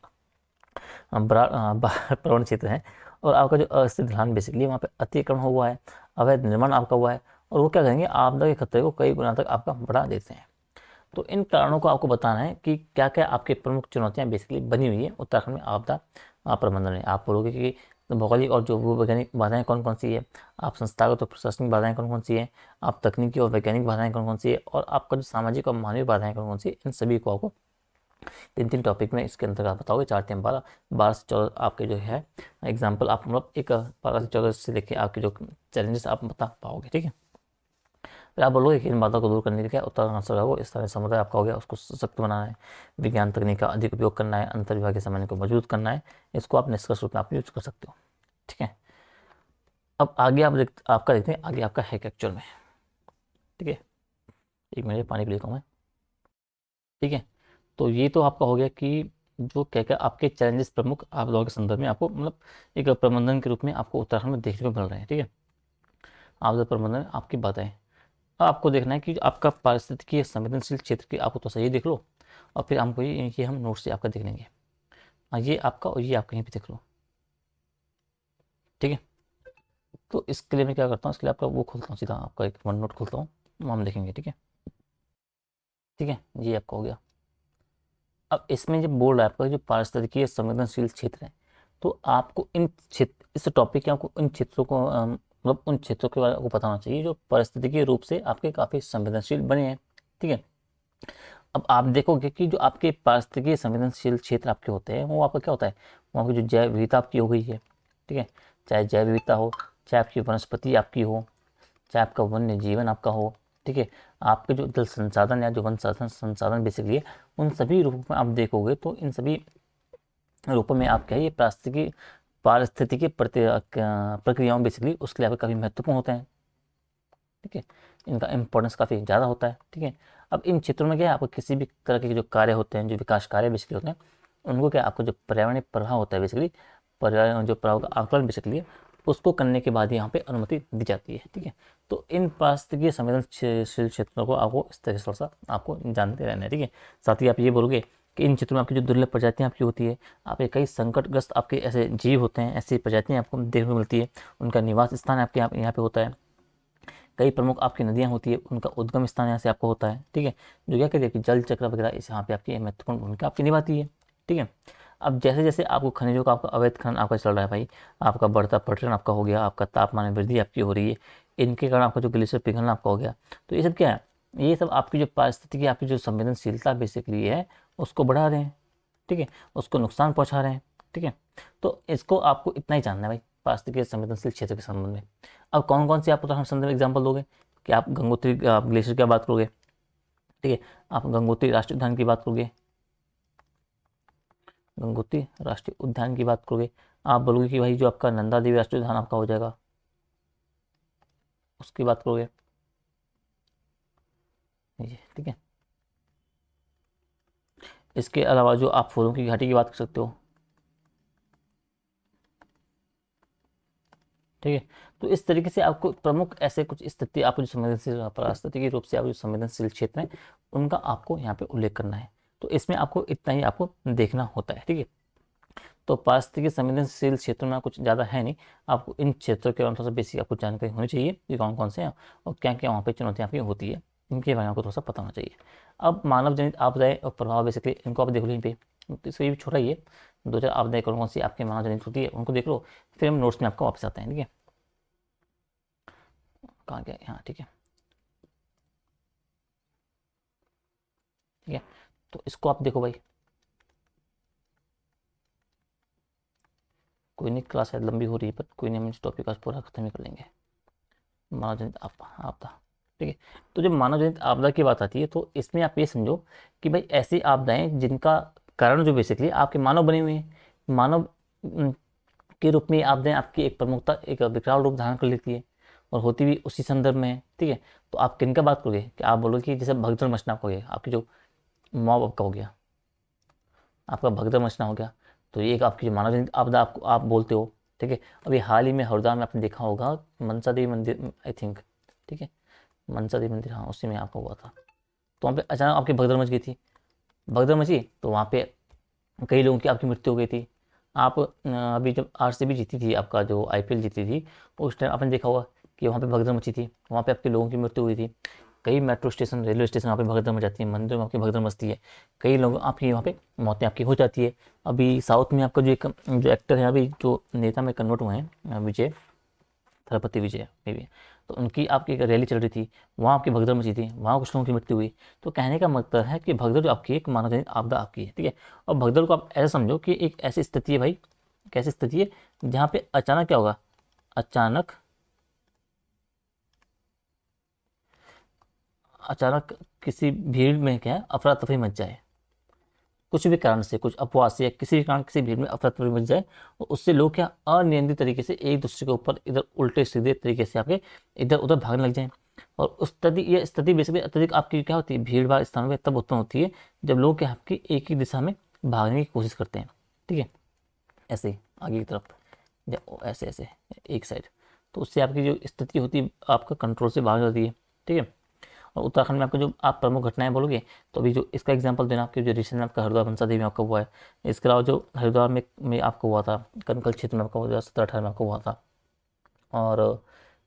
बाढ़ प्रवण क्षेत्र है, और आपका जो अस्थिर ढलान बेसिकली वहाँ पे अतिक्रमण हुआ है, अवैध निर्माण आपका हुआ है, और वो क्या करेंगे आपदा के खतरे को कई गुना तक आपका बढ़ा देते हैं। तो इन कारणों को आपको बताना है कि क्या क्या आपके प्रमुख चुनौतियां बेसिकली बनी हुई है उत्तराखंड में आपदा प्रबंधन में। आप बोलोगे कि भौगोलिक और जो भूवैज्ञानिक बाधाएं कौन कौन सी है, आप संस्थागत और प्रशासनिक बाधाएं कौन कौन सी है, आप तकनीकी और वैज्ञानिक बाधाएं कौन कौन सी है, और आपका जो सामाजिक और मानवीय बाधाएं कौन कौन सी है, इन सभी को आपको तीन टॉपिक में इसके अंतर्गत आप बताओगे, 4 3 12, 12 से 14 आपके जो है एग्जाम्पल आप मतलब एक 12 से 14 से लेके आपके जो चैलेंजेस आप बता पाओगे, ठीक है। फिर आप बोलोगे कि इन बातों को दूर करने के लिए उत्तर आंसर होगा इस तरह समुदाय आपका हो गया, उसको सशक्त बनाना है, विज्ञान तकनीक का अधिक उपयोग करना है, अंतर विभागीय समन्वय को मजबूत करना है, इसको आप निष्कर्ष रूप में आप यूज कर सकते हो, ठीक है। अब आगे आपका देखते हैं आगे आपका है एक्चुअल में, ठीक है। एक मिनट पानी पी लेता हूँ मैं, ठीक है। तो ये तो आपका हो गया कि जो क्या क्या आपके चैलेंजेस प्रमुख आप लोगों के संदर्भ में आपको मतलब एक प्रबंधन के रूप में आपको उत्तराखंड में देखने को मिल रहे हैं, ठीक है। आपदा प्रबंधन आपकी बातें, अब आपको देखना है कि आपका पारिस्थितिकी संवेदनशील क्षेत्र की आपको तो सही देख लो, और फिर हमको ये हम नोट से आपका देख लेंगे। ये आपका और ये आप कहीं भी देख लो, ठीक है। तो इसके लिए मैं क्या करता हूँ, इसके लिए आपका वो खोलता हूँ, सीधा आपका एक वन नोट खोलता हूँ, हम देखेंगे, ठीक है। ठीक है, ये आपका हो गया। अब इसमें जब बोल रहा है आपका जो पारिस्थितिकीय संवेदनशील क्षेत्र है, तो आपको इन क्षेत्र इस टॉपिक के आपको इन क्षेत्रों को मतलब उन क्षेत्रों के बारे में पता होना चाहिए जो पारिस्थितिकीय रूप से आपके काफ़ी संवेदनशील बने हैं, ठीक है। अब आप देखोगे कि जो आपके पारिस्थितिकीय संवेदनशील क्षेत्र आपके होते हैं वो आपका क्या होता है, वो आपकी जो जैव विविधता आपकी हो गई है, ठीक है। चाहे जैव विविधता हो, चाहे आपकी वनस्पति आपकी हो, चाहे आपका वन्य जीवन आपका हो, ठीक है। आपके जो जल संसाधन या जो वन संसाधन संसाधन बेसिकली है, उन सभी रूपों में आप देखोगे तो इन सभी रूपों में आप क्या है, ये पारिस्थितिकी प्रक्रियाओं बेसिकली उसके लिए आपके काफ़ी महत्वपूर्ण होते हैं, ठीक है। इनका इम्पोर्टेंस काफ़ी ज़्यादा होता है, ठीक है। अब इन क्षेत्रों में क्या है, आपको किसी भी तरह के जो कार्य होते हैं, जो विकास कार्य बेसिकली होते हैं, उनको क्या आपको जो पर्यावरणीय प्रभाव होता है बेसिकली, पर्यावरण जो प्रभाव का आकलन बेसिकली है, उसको करने के बाद यहाँ पे अनुमति दी जाती है, ठीक है। तो इन पारिस्थितिकीय संवेदनशील क्षेत्रों को आपको इस तरह से थोड़ा सा आपको जानते रहना है, ठीक है। साथ ही आप ये बोलोगे कि इन क्षेत्रों में आपकी जो दुर्लभ प्रजातियाँ आपकी होती है, आपके कई संकटग्रस्त आपके ऐसे जीव होते हैं, ऐसी प्रजातियाँ आपको देखने को मिलती है, उनका निवास स्थान आपके यहाँ पे होता है। कई प्रमुख आपकी नदियाँ होती है, उनका उद्गम स्थान यहाँ से आपको होता है, ठीक है। जो क्या कहते हैं कि जल चक्र वगैरह इस यहाँ पे आपकी महत्वपूर्ण भूमिका आपकी निभाती है, ठीक है। अब जैसे जैसे आपको खनिजों का आपका अवैध खनन आपका चल रहा है भाई, आपका बढ़ता पर्यटन आपका हो गया, आपका तापमान में वृद्धि आपकी हो रही है, इनके कारण आपका जो ग्लेशियर पिघलना आपका हो गया, तो ये सब क्या है, ये सब आपकी जो पारिस्थितिकी आपकी जो संवेदनशीलता बेसिकली है उसको बढ़ा रहे हैं, ठीक है, उसको नुकसान पहुंचा रहे हैं, ठीक है। तो इसको आपको इतना ही जानना है भाई पारिस्थितिकी संवेदनशील क्षेत्र के संबंध में। अब कौन कौन सी आप उदाहरण संदर्भ एग्जाम्पल दोगे कि आप गंगोत्री आप ग्लेशियर की बात करोगे, ठीक है, आप गंगोत्री राष्ट्रीय उद्यान की बात करोगे, गंगोत्री राष्ट्रीय उद्यान की बात करोगे, आप बोलोगे कि भाई जो आपका नंदा देवी राष्ट्रीय उद्यान आपका हो जाएगा, उसकी बात करोगे, ये ठीक है। इसके अलावा जो आप फूलों की घाटी की बात कर सकते हो, ठीक है। तो इस तरीके से आपको प्रमुख ऐसे कुछ स्थिति आपको जो संवेदनशील पारिस्थितिकी रूप से आप जो संवेदनशील क्षेत्र हैं उनका आपको यहाँ पे उल्लेख करना है। तो इसमें आपको इतना ही आपको देखना होता है, ठीक है। तो पारिस्थितिकी संवेदनशील क्षेत्रों में कुछ ज़्यादा है नहीं, आपको इन क्षेत्रों के बारे में थोड़ा सा बेसिक आपको जानकारी होनी चाहिए कि कौन कौन से हैं और क्या क्या वहाँ पे चुनौतियाँ आपकी होती है, इनके बारे में आपको थोड़ा सा पता होना चाहिए। अब मानव जनित आपदाएं और प्रभाव बेसिकली इनको आप देख लो यहीं पे, तो इसको ये भी छोटा ही है, 2 4 आपदाएं कौन कौन सी आपके मानव जनित होती है उनको देख लो, फिर हम नोट्स में आपको वापस आते हैं, ठीक है। कहाँ गया, हाँ ठीक है, ठीक है। तो इसको आप देखो भाई, कोई नहीं क्लास शायद लंबी हो रही है पर कोई नहीं, हम इस टॉपिक का पूरा खत्म ही कर लेंगे। मानव जनित आपदा, ठीक है। तो जब मानव जनित आपदा की बात आती है तो इसमें आप ये समझो कि भाई ऐसी आपदाएं जिनका कारण जो बेसिकली आपके मानव बने हुए हैं, मानव के रूप में आपदाएं आपकी एक प्रमुखता एक विकराल रूप धारण कर लेती है और होती भी उसी संदर्भ में है, ठीक है। तो आप किन का बात करोगे कि आप बोलोगे कि जैसे भगदड़ मचना आपका हो गया, आपकी जो मॉब आपका हो गया, आपका भगदड़ मचना हो गया, तो ये एक आपकी जो मानव जनित आपदा आपको आप बोलते हो, ठीक है। अभी हाल ही में हरदा में आपने देखा होगा मनसा देवी मंदिर आई थिंक, ठीक है, मनसा देवी मंदिर, हाँ उसी में आपका हुआ था। तो वहाँ पे अचानक आपकी भगदड़ मच गई थी, भगदड़ मची तो वहाँ पे कई लोगों की आपकी मृत्यु हो गई थी। आप अभी जब आरसीबी जीती थी, आपका जो आईपीएल जीती थी, उस टाइम आपने देखा होगा कि वहाँ पे भगदड़ मची थी, वहाँ पे आपके लोगों की मृत्यु हुई थी। कई मेट्रो स्टेशन रेलवे स्टेशन वहाँ पे भगदड़ मच जाती है, मंदिर में आपकी भगदड़ मचती है, कई लोग आपकी वहाँ पे मौतें आपकी हो जाती है। अभी साउथ में आपका जो एक जो एक्टर है अभी जो नेता में कन्वर्ट हुए हैं विजय थलपति विजय मे बी, तो उनकी आपकी एक रैली चल रही थी, वहाँ आपकी भगदड़ मची थी, वहाँ कुछ लोगों की मृत्यु हुई। तो कहने का मतलब है कि भगदड़ जो आपकी एक मानव जनित आपदा आपकी है, ठीक है। और भगदड़ को आप ऐसा समझो कि एक ऐसी स्थिति है भाई, कैसी स्थिति है जहाँ पे अचानक क्या होगा, अचानक अचानक किसी भीड़ में क्या है अफरा तफरी मच जाए, कुछ भी कारण से, कुछ अफवाह से या किसी भी कारण किसी भीड़ में अफरा तफरी मच जाए, और उससे लोग क्या अनियंत्रित तरीके से एक दूसरे के ऊपर इधर उल्टे सीधे तरीके से आपके इधर उधर भागने लग जाएं। और उस स्थिति, ये स्थिति बेसिकली अत्यधिक आपकी क्या होती है, भीड़ भाड़ स्थानों में तब उत्पन्न होती है जब लोग क्या आपकी एक ही दिशा में भागने की कोशिश करते हैं, ठीक है, ऐसे ही आगे की तरफ, या ऐसे ऐसे एक साइड। तो उससे आपकी जो स्थिति होती है आपका कंट्रोल से बाहर जाती है, ठीक है। और उत्तराखंड में आपको जो आप प्रमुख घटनाएं बोलोगे, तो अभी जो इसका एग्जांपल देना, आपके जो रिसेंट में आपका हरिद्वार मनसा देवी में आपका हुआ है, इसके अलावा जो हरिद्वार में आपको हुआ था, कनकल क्षेत्र में आपका 2017-18 में आपको हुआ था, और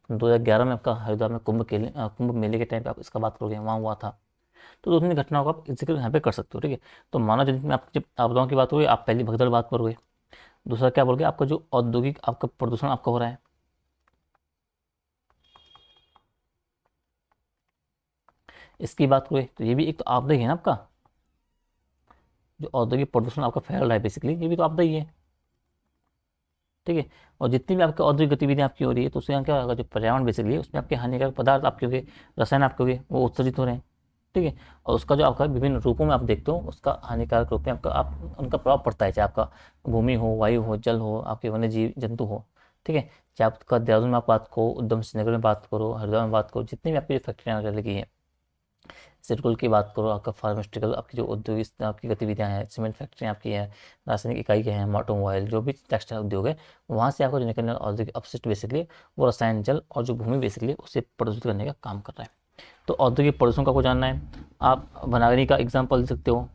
2011 में आपका हरिद्वार में कुंभ मेले के टाइम पे आप इसका बात करोगे, वहाँ हुआ था। तो दो तीन घटनाओं का आप जिक्र यहाँ पे कर सकते हो, ठीक है। तो मानव जनित में आप जब आपदाओं की बात होगी, आप पहली भगदड़ बात करोगे। दूसरा क्या बोलोगे, आपका जो औद्योगिक आपका प्रदूषण आपका हो रहा है, इसकी बात करोगे, तो ये भी एक तो आपदा ही है ना आपका, जो औद्योगिक प्रदूषण आपका फैल रहा है बेसिकली, ये भी तो आपदा ही है, ठीक है। और जितनी भी आपकी औद्योगिक गतिविधियाँ आपकी हो रही है, तो उससे यहाँ क्या होगा, जो पर्यावरण बेसिकली है उसमें आपके हानिकारक पदार्थ आपके हो गए, रसायन आपके हो गए, वो उत्सर्जित हो रहे हैं, ठीक है। और उसका जो आपका विभिन्न रूपों में आप देखते हो, उसका हानिकारक रूप में आपका आप उनका प्रभाव पड़ता है, चाहे आपका भूमि हो, वायु हो, जल हो, आपके वन्य जीव जंतु हो, ठीक है। चाहे आपका देहरादून में आप बात करो, उधम सिंह नगर में बात करो, हरिद्वार में बात करो, जितनी भी आपकी जो फैक्ट्रियाँ लगी हैं, सिरकुल की बात करो, आपका फार्मास्यूटिकल आपकी जो औद्योगिक आपकी गतिविधियाँ हैं, सीमेंट फैक्ट्रियाँ आपकी हैं, रासायनिक इकाई के हैं, ऑटोमोबाइल, जो भी टेक्सटाइल उद्योग है, वहाँ से आपको जो निकलने वाला औद्योगिक अपशिष्ट बेसिकली वो रसायन, जल और जो भूमि बेसिकली उसे प्रदूषित करने का काम कर रहा है। तो औद्योगिक प्रदूषण का आपको जानना है, आप वनाग्नि का एग्जाम्पल दे सकते हो,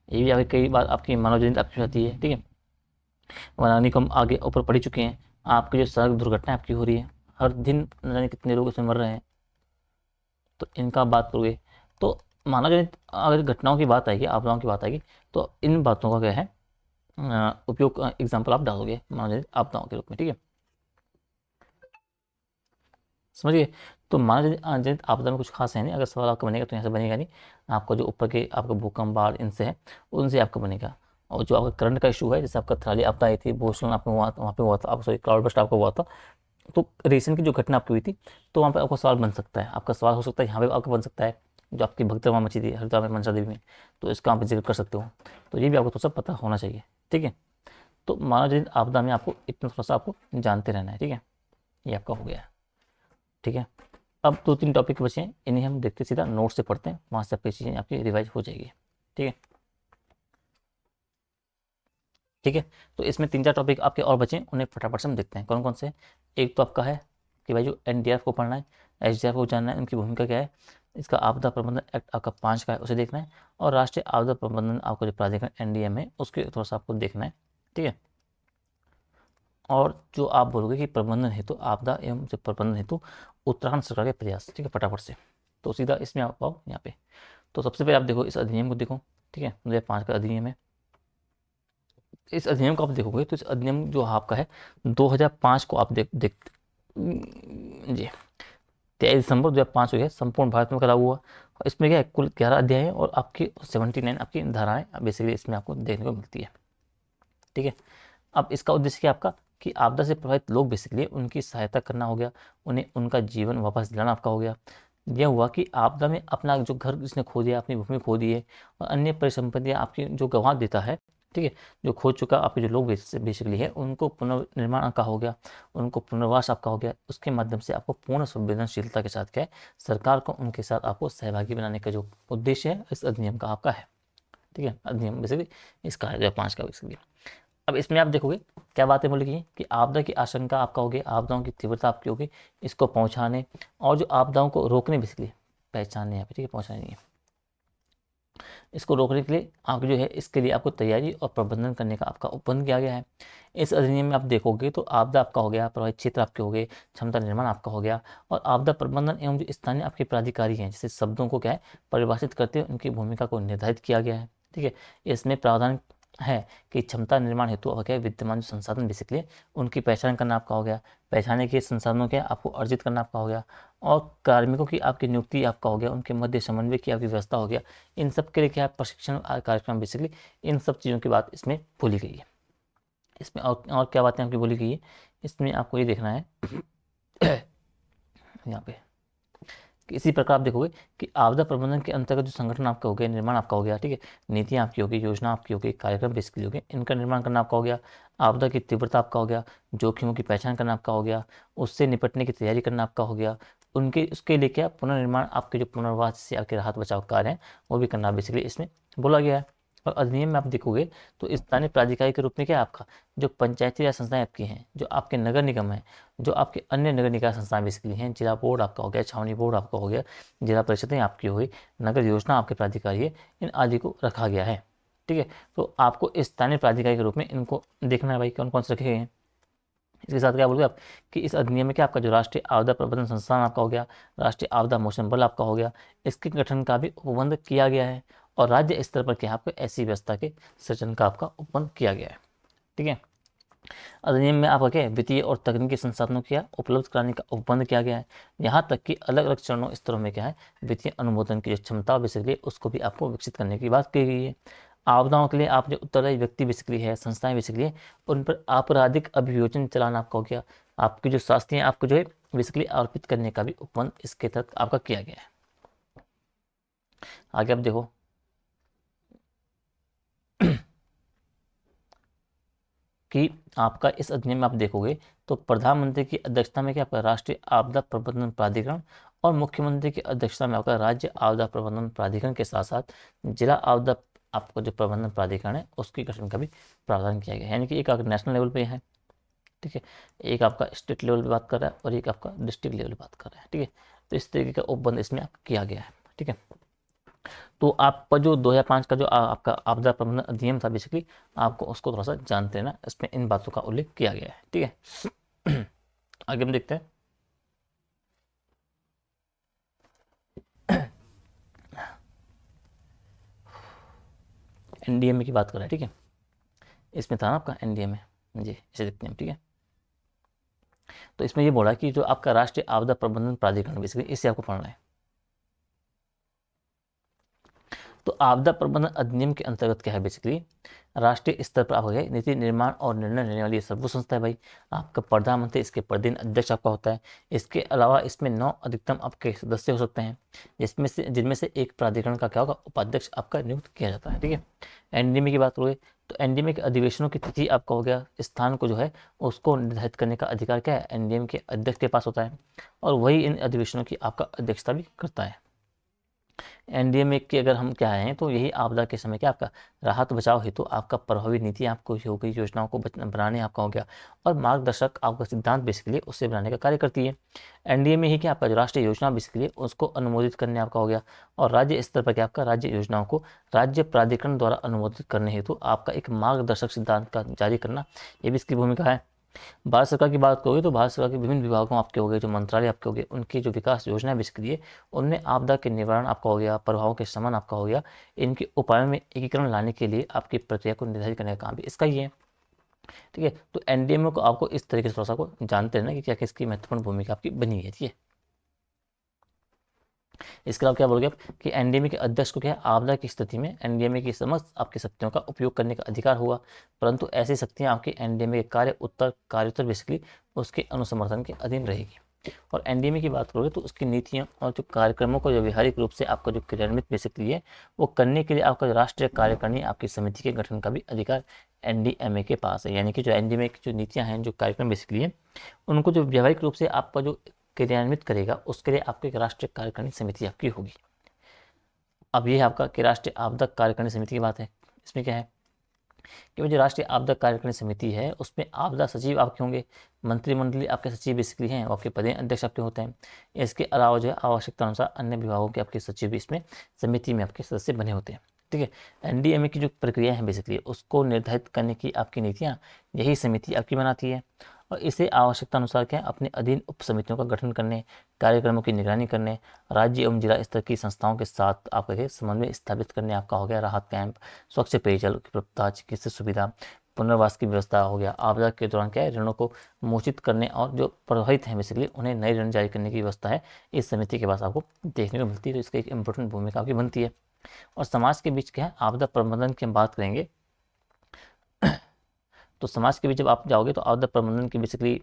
ये भी आपकी कई बार आपकी मानव जनित आपकी होती है, ठीक है। वनाग्नि को हम आगे ऊपर पढ़ चुके हैं। आपकी जो सड़क दुर्घटना आपकी हो रही है, हर दिन न जाने कितने लोग इसमें मर रहे हैं, तो इनका आप बात करोगे। तो मानव जनित अगर घटनाओं की बात आएगी, आपदाओं की बात आएगी, तो इन बातों का क्या है उपयोग, एग्जाम्पल आप डालोगे मानव जनित आपदाओं के रूप में, ठीक है, समझिए। तो मानव जनित आपदा में कुछ खास है नहीं, अगर सवाल आपका बनेगा तो यहाँ से बनेगा नहीं, आपका जो ऊपर के आपका भूकंप, बाढ़, इनसे है, उनसे आपका बनेगा। और जो आपका करंट का इशू है, जैसे आपका थराली आपदा आई थी, भूस्खलन आपका हुआ, वहाँ पे हुआ था, आप सॉरी क्लाउड बस्ट आपका हुआ था, तो रिसेंट की जो घटना आपकी हुई थी, तो वहाँ पे आपका सवाल बन सकता है, आपका सवाल हो सकता है यहाँ पे आपका बन सकता है, जो आपकी भगदड़ वहाँ मची थी हरिद्वार में मनसा देवी में, तो इसका आप जिक्र कर सकते हो। तो ये भी आपको थोड़ा सा पता होना चाहिए, ठीक है। तो मानव जनित आपदा में आपको इतना थोड़ा सा आपको जानते रहना है, ठीक है। ये आपका हो गया, ठीक है। अब दो तीन टॉपिक बचे हैं, इन्हें हम देखते सीधा नोट से पढ़ते हैं, वहाँ से आपकी चीज़ें आपकी रिवाइज हो जाएगी, ठीक है, ठीक है। तो इसमें तीन चार टॉपिक आपके और बचे हैं, उन्हें फटाफट से हम देखते हैं कौन कौन से। एक तो आपका है कि भाई जो एनडीआरएफ को पढ़ना है, एसडीआरएफ को जानना है, उनकी भूमिका क्या है, इसका आपदा प्रबंधन एक्ट आपका 5 का है, उसे देखना है, और राष्ट्रीय आपदा प्रबंधन आपका जो प्राधिकरण एनडीएम है उसके थोड़ा सा आपको देखना है, ठीक है। और जो आप बोलोगे कि प्रबंधन हेतु आपदा एवं जो प्रबंधन हेतु उत्तराखंड सरकार के प्रयास, ठीक है, फटाफट से। तो सीधा इसमें आप आओ यहाँ पे। तो सबसे पहले आप देखो इस अधिनियम को देखो, ठीक है, 2005 का अधिनियम है। इस अधिनियम को आप देखोगे तो इस अधिनियम जो आपका है 2005 को आप देख जी 23 दिसंबर 2005 को है, संपूर्ण भारत में लागू हुआ। और इसमें क्या है, कुल 11 अध्याय है, और आपकी 79 आपकी धाराएं बेसिकली इसमें आपको देखने को मिलती है, ठीक है। अब इसका उद्देश्य क्या है आपका, कि आपदा से प्रभावित लोग बेसिकली उनकी सहायता करना हो गया, उन्हें उनका जीवन वापस दिलाना आपका हो गया। यह हुआ कि आपदा में अपना जो घर जिसने खो दिया, अपनी भूमि खो दी है, और अन्य परिसंपत्तियाँ आपकी जो गंवा देता है, ठीक है, जो खो चुका आपके जो लोग बेसिकली है, उनको पुनर्निर्माण का हो गया, उनको पुनर्वास आपका हो गया। उसके माध्यम से आपको पूर्ण संवेदनशीलता के साथ क्या है, सरकार को उनके साथ आपको सहभागी बनाने का जो उद्देश्य है इस अधिनियम का आपका है, ठीक है। अधिनियम बेसिकली इसका है 2005 का बेसिकली। अब इसमें आप देखोगे क्या बातें बोली गई कि आपदा की आशंका आपका होगी, आपदाओं की तीव्रता आपकी होगी, इसको पहुंचाने और जो आपदाओं को रोकने बेसिकली पहचानने यहाँ पे, ठीक है, पहुंचाने नहीं है, इसको रोकने के लिए आपको जो है इसके लिए आपको तैयारी और प्रबंधन करने का आपका उपबंध किया गया है। इस अधिनियम में आप देखोगे तो आपदा आपका हो गया, प्रभावित क्षेत्र आपके हो गए, क्षमता निर्माण आपका हो गया, और आपदा प्रबंधन एवं जो स्थानीय आपके प्राधिकारी हैं, जैसे शब्दों को क्या है परिभाषित करते हुए उनकी भूमिका को निर्धारित किया गया है, ठीक है। इसमें प्रावधान है कि क्षमता निर्माण हेतु और क्या विद्यमान जो संसाधन बेसिकली उनकी पहचान करना आपका हो गया, पहचाने के संसाधनों के आपको अर्जित करना आपका हो गया, और कार्मिकों की आपकी नियुक्ति आपका हो गया, उनके मध्य समन्वय की आपकी व्यवस्था हो गया। इन सब के लिए क्या प्रशिक्षण कार्यक्रम बेसिकली, इन सब चीज़ों की बात इसमें बोली गई है। इसमें और क्या बातें आपकी बोली गई है, इसमें आपको ये देखना है यहाँ पे कि इसी प्रकार आप देखोगे कि आपदा प्रबंधन के अंतर्गत जो संगठन आपका हो गया, निर्माण आपका हो गया, ठीक है, नीतियाँ आपकी होगी, योजना आपकी होगी, कार्यक्रम बेसिकली हो गए, इनका निर्माण करना आपका हो गया, आपदा की तीव्रता आपका हो गया, जोखिमों की पहचान करना आपका हो गया, उससे निपटने की तैयारी करना आपका हो गया, उनके उसके लिए क्या पुनर्निर्माण आपके जो पुनर्वास से आपके राहत बचाव कार्य हैं वो भी करना बेसिकली इसमें बोला गया है। और अधिनियम में आप देखोगे तो स्थानीय प्राधिकारी के रूप में क्या है आपका जो पंचायती राज संस्थाएं आपकी हैं, जो आपके नगर निगम हैं, जो आपके अन्य नगर निकाय संस्थाएं बेसिकली हैं, जिला बोर्ड आपका हो गया, छावनी बोर्ड आपका हो गया, जिला परिषदें आपकी हो गई, नगर योजना आपके प्राधिकारी है, इन आदि को रखा गया है। ठीक है, तो आपको स्थानीय प्राधिकारी के रूप में इनको देखना है भाई कौन कौन से रखे गए हैं। इसके साथ क्या बोलोगे आप कि इस अधिनियम में क्या आपका जो राष्ट्रीय आपदा प्रबंधन संस्थान आपका हो गया, राष्ट्रीय आपदा मोचन बल आपका हो गया, इसके गठन का भी उपबंध किया गया है, और राज्य स्तर पर क्या आपको ऐसी व्यवस्था के सृजन का आपका उपबंध किया गया है। ठीक है, अधिनियम में आपका क्या है वित्तीय और तकनीकी संसाधनों क्या उपलब्ध कराने का उपबंध किया गया है। यहाँ तक कि अलग अलग चरणों स्तरों में क्या है वित्तीय अनुमोदन की जो क्षमता बेसिकली उसको भी आपको विकसित करने की बात की गई है। आपदाओं के लिए आप जो उत्तरदायी व्यक्ति बेसिकली है, संस्थाएं बेसिकली है, उन पर आपराधिक अभियोजन चलाना आपका हो गया, आपकी जो शास्तियाँ आपको जो है बेसिकली अर्पित करने का भी उपबंध इसके तहत आपका किया गया है। आगे आप देखो कि आपका इस अधिनियम में आप देखोगे तो प्रधानमंत्री की अध्यक्षता में क्या आपका राष्ट्रीय आपदा प्रबंधन प्राधिकरण और मुख्यमंत्री की अध्यक्षता में आपका राज्य आपदा प्रबंधन प्राधिकरण के साथ साथ जिला आपदा आपका जो प्रबंधन प्राधिकरण है उसके गठन का भी प्रावधान किया गया है। यानी कि एक आपका नेशनल लेवल पे है, ठीक है, एक आपका स्टेट लेवल पे बात कर रहा है और एक आपका डिस्ट्रिक्ट लेवल पे बात कर रहा है। ठीक है, तो इस तरीके का उपबंध इसमें किया गया है। ठीक है, तो आपका जो 2005 का जो आपका आपदा प्रबंधन अधिनियम था बेसिकली आपको उसको थोड़ा सा जानते रहना, इसमें इन बातों का उल्लेख किया गया है। ठीक है आगे हम देखते हैं एनडीएमए की बात कर रहे हैं। ठीक है, इसमें था ना आपका एनडीएमए जी, इसे देखते हैं। ठीक है, तो इसमें ये बोला कि जो आपका राष्ट्रीय आपदा प्रबंधन प्राधिकरण बेसिकली इसे आपको पढ़ना है। तो आपदा प्रबंधन अधिनियम के अंतर्गत क्या है बेसिकली राष्ट्रीय स्तर पर आपका नीति निर्माण और निर्णय लेने वाली सर्वोच्च संस्था है भाई। आपका प्रधानमंत्री इसके प्रतिदिन अध्यक्ष आपका होता है। इसके अलावा इसमें 9 अधिकतम आपके सदस्य हो सकते हैं, जिनमें से एक प्राधिकरण का क्या होगा उपाध्यक्ष आपका नियुक्त किया जाता है। ठीक है, एनडीएमए की बात करोगे तो एनडीएमए के अधिवेशनों की तिथि आपका हो गया, स्थान को जो है उसको निर्धारित करने का अधिकार क्या है एनडीएमए के अध्यक्ष के पास होता है, और वही इन अधिवेशनों की आपका अध्यक्षता भी करता है। एनडीएमए की अगर हम क्या है तो यही आपदा के समय क्या आपका राहत बचाव हेतु आपका प्रभावी नीति आपको हो गई, योजनाओं को बनाने आपका हो गया, और मार्गदर्शक आपका सिद्धांत बेसिकली उससे बनाने का कार्य करती है। एनडीएमए ही क्या आपका जो राष्ट्रीय योजना बेसिकली उसको अनुमोदित करने आपका हो गया, और राज्य स्तर पर क्या आपका राज्य योजनाओं को राज्य प्राधिकरण द्वारा अनुमोदित करने हेतु आपका एक मार्गदर्शक सिद्धांत का जारी करना ये भी इसकी भूमिका है। भारत सरकार की बात करोगे तो भारत सरकार के विभिन्न विभागों आपके हो गए, जो मंत्रालय आपके हो गए, उनकी जो विकास योजना बेसिकली है उनमें आपदा के निवारण आपका हो गया, प्रभावों के शमन आपका हो गया, इनके उपायों में एकीकरण लाने के लिए आपकी प्रक्रिया को निर्धारित करने का काम भी इसका ही है। ठीक है, तो एनडीएमए को आपको इस तरीके से थोड़ा सा को जानते रहना कि क्या किसकी महत्वपूर्ण भूमिका आपकी बनी है। ठीक है, इसके अलावा क्या बोलोगे आप कि एनडीएमए के अध्यक्ष को क्या है आपदा की स्थिति में एनडीएमए की समस्त आपकी शक्तियों का उपयोग करने का अधिकार होगा, परंतु ऐसी शक्तियां आपकी एनडीएमए के कार्योत्तर बेसिकली उसके अनुसमर्थन के अधीन रहेगी। और एनडीएमए की बात करोगे तो उसकी नीतियां और जो कार्यक्रमों को जो व्यवहारिक रूप से आपका जो क्रियान्वित बेसिकली है वो करने के लिए आपका जो राष्ट्रीय कार्यकारिणी आपकी समिति के गठन का भी अधिकार एनडीएमए के पास है। यानी कि जो एनडीएमए की जो नीतियां हैं, जो कार्यक्रम बेसिकली है, उनको जो व्यवहारिक रूप से आपका जो क्रियान्वित करेगा उसके लिए आपको एक राष्ट्रीय कार्यकारिणी समिति आपकी होगी। अब ये आपका कि राष्ट्रीय आपदा कार्यकारिणी समिति की बात है। इसमें क्या है कि जो राष्ट्रीय आपदा कार्यकारिणी समिति है उसमें आपदा सचिव आपके होंगे, मंत्रिमंडलीय आपके सचिव बेसिकली हैं, आपके पदेन अध्यक्ष आपके होते हैं। इसके अलावा जो है आवश्यकता अनुसार अन्य विभागों के आपके सचिव भी इसमें समिति में आपके सदस्य बने होते हैं। ठीक है, एनडीएमए की जो प्रक्रिया है बेसिकली उसको निर्धारित करने की आपकी नीतियाँ यही समिति आपकी बनाती है, और इसे आवश्यकता अनुसार क्या है अपने अधीन उप समितियों का गठन करने, कार्यक्रमों की निगरानी करने, राज्य एवं जिला स्तर की संस्थाओं के साथ आपका क्या समन्वय स्थापित करने, आपका हो गया राहत कैंप, स्वच्छ पेयजल की उपलब्धता, चिकित्सा सुविधा, पुनर्वास की व्यवस्था हो गया, आपदा के दौरान क्या है ऋणों को मोचित करने और जो प्रभावित हैं बेसिकली उन्हें नए ऋण जारी करने की व्यवस्था है इस समिति के पास आपको देखने को मिलती है। तो इसकी एक इंपॉर्टेंट भूमिका आपकी बनती है। और समाज के बीच क्या है आपदा प्रबंधन की हम बात करेंगे तो समाज के बीच जब आप जाओगे तो आपदा प्रबंधन की बेसिकली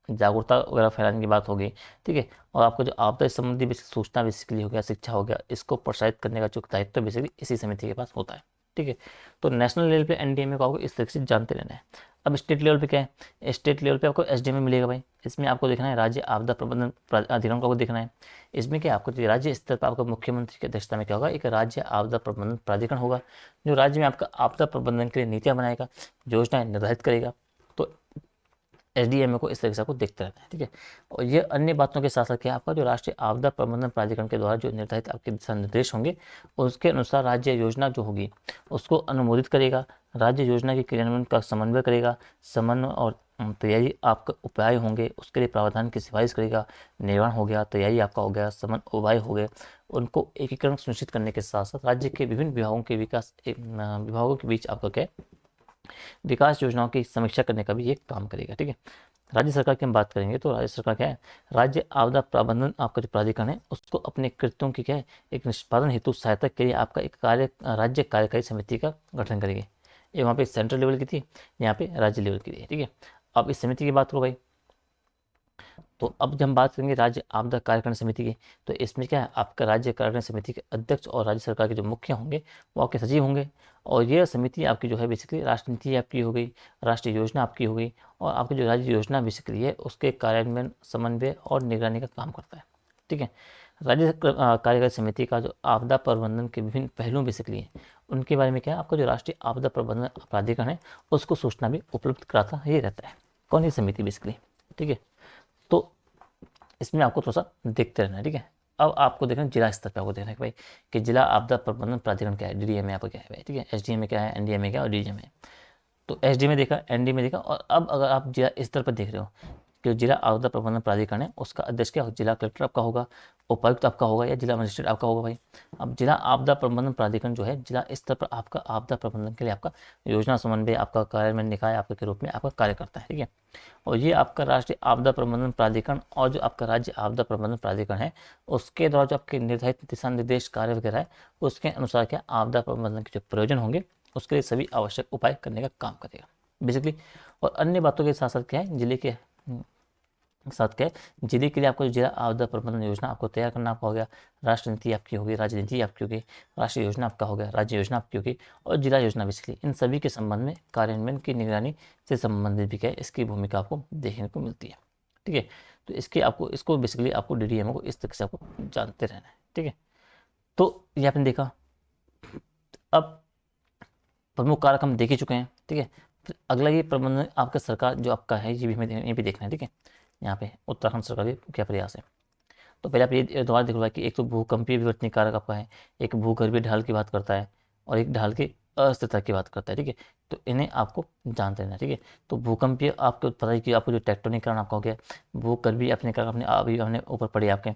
जागरूकता वगैरह फैलाने की बात होगी, ठीक है। और आपको जो आपदा संबंधी बेसिक सूचना बेसिकली हो गया, शिक्षा हो गया, इसको प्रोत्साहित करने का जो दायित्व तो बेसिकली इसी समिति के पास होता है, ठीक है। तो नेशनल लेवल पे एनडीएमए को आपको इस तरीके से जानते रहना है। अब स्टेट लेवल पे क्या है, स्टेट लेवल पे आपको एसडीएमए मिलेगा भाई। इसमें आपको देखना है राज्य आपदा प्रबंधन अधिनियम को आपको देखना है। इसमें क्या आपको राज्य स्तर पर आपका मुख्यमंत्री की अध्यक्षता में क्या होगा, एक राज्य आपदा प्रबंधन प्राधिकरण होगा जो राज्य में आपका आपदा प्रबंधन के लिए नीतियां बनाएगा, योजनाएं निर्धारित करेगा। तो एसडीएमए को इस तरीके से आपको देखते रहना है, ठीक है। और ये अन्य बातों के साथ साथ क्या आपका जो राष्ट्रीय आपदा प्रबंधन प्राधिकरण के द्वारा जो निर्धारित आपके दिशा निर्देश होंगे उसके अनुसार राज्य योजना जो होगी उसको अनुमोदित करेगा, राज्य योजना के क्रियान्वयन का समन्वय करेगा, समन्वय और तैयारी आपका उपाय होंगे उसके लिए प्रावधान की सिफारिश करेगा, निर्माण हो गया, तैयारी आपका हो गया, समन्वय उपाय हो गए, उनको एकीकरण सुनिश्चित करने के साथ साथ राज्य के विभिन्न विभागों के विभागों के बीच आपका क्या विकास योजनाओं की समीक्षा करने का भी ये काम करेगा, ठीक है। राज्य सरकार की हम बात करेंगे तो राज्य सरकार क्या है, राज्य आपदा प्रबंधन आपका जो प्राधिकरण है उसको अपने कृत्यों की क्या है एक निष्पादन हेतु सहायता के लिए आपका एक राज्य कार्यकारी समिति का गठन करेंगे। ये वहाँ पे सेंट्रल लेवल की थी, यहाँ पे राज्य लेवल की थी, ठीक है। अब इस समिति की बात करो भाई, तो अब जब हम बात करेंगे राज्य आपदा कार्यकारिणी समिति की, तो इसमें क्या है आपका राज्य कार्यकारिणी समिति के अध्यक्ष और राज्य सरकार के जो मुख्य होंगे वो आपके सचिव होंगे। और यह समिति आपकी जो है बेसिकली राष्ट्रीय नीति आपकी हो गई, राष्ट्रीय योजना आपकी हो गई, और आपकी जो राज्य योजना बेसिकली है उसके कार्यान्वयन, समन्वय और निगरानी का काम करता है, ठीक है। राज्य कार्यकारी समिति का जो आपदा प्रबंधन के विभिन्न पहलू बेसिकली हैं उनके बारे में क्या है आपका जो राष्ट्रीय आपदा प्रबंधन प्राधिकरण है उसको सूचना भी उपलब्ध कराता ही रहता है। कौन सी समिति बेसिकली, ठीक है। तो इसमें आपको थोड़ा सा देखते रहना है, ठीक है। अब आपको देखना जिला स्तर पे आपको देखना है कि भाई कि जिला आपदा प्रबंधन प्राधिकरण क्या है, डीडीएमए आपको क्या है भाई, ठीक है। एसडीएमए क्या है, एनडीएमए क्या है और डीडीएमए। तो एसडीएमए देखा, एनडीएमए देखा, और अब अगर आप जिला स्तर पर देख रहे हो कि जिला आपदा प्रबंधन प्राधिकरण है उसका अध्यक्ष क्या हो, जिला कलेक्टर आपका होगा, उपायुक्त आपका होगा या जिला मजिस्ट्रेट आपका होगा भाई। अब जिला आपदा प्रबंधन प्राधिकरण जो है जिला स्तर पर आपका आपदा प्रबंधन के लिए आपका योजना समन्वय आपका कार्यान्वयन निकाय आपके के रूप में आपका कार्य करता है, ठीक है। और ये आपका राष्ट्रीय आपदा प्रबंधन प्राधिकरण और जो आपका राज्य आपदा प्रबंधन प्राधिकरण है उसके द्वारा जो आपके निर्धारित दिशा निर्देश कार्य वगैरह है उसके अनुसार क्या आपदा प्रबंधन के जो प्रयोजन होंगे उसके लिए सभी आवश्यक उपाय करने का काम करेगा बेसिकली। और अन्य बातों के साथ साथ क्या है जिले के साथ क्या है जिले के लिए आपको जिला आपदा प्रबंधन योजना आपको तैयार करना आपका हो गया, राष्ट्रीय नीति आपकी होगी, राज्य नीति आपकी होगी, राष्ट्रीय योजना आपका हो गया, राज्य योजना आपकी होगी, और जिला योजना बेसिकली इन सभी के संबंध में कार्यान्वयन की निगरानी से संबंधित भी क्या है इसकी भूमिका आपको देखने को मिलती है, ठीक है। तो इसके आपको इसको बेसिकली आपको डीडीएमओ को इस तरह से आपको जानते रहना है, ठीक है। तो ये आपने देखा। अब प्रमुख कारक हम देख ही चुके हैं, ठीक है। फिर अगला ये प्रबंधन आपका सरकार जो आपका है ये भी हमें ये भी देखना है, ठीक है। यहाँ पे उत्तराखंड सरकार के क्या प्रयास है। तो पहले आप ये दोबारा देख लो कि एक तो भूकंपीय विवर्तनीय कारक आपका है, एक भूगर्भीय ढाल की बात करता है और एक ढाल की अस्थिरता की बात करता है, ठीक है। तो इन्हें आपको जानते रहना, ठीक है। तो भूकंपीय आपको पता है कि आपको जो टेक्टोनिक कारण आपका हो गया, भूगर्भीय अपने कारक अपने अभी हमने ऊपर पढ़े आपके।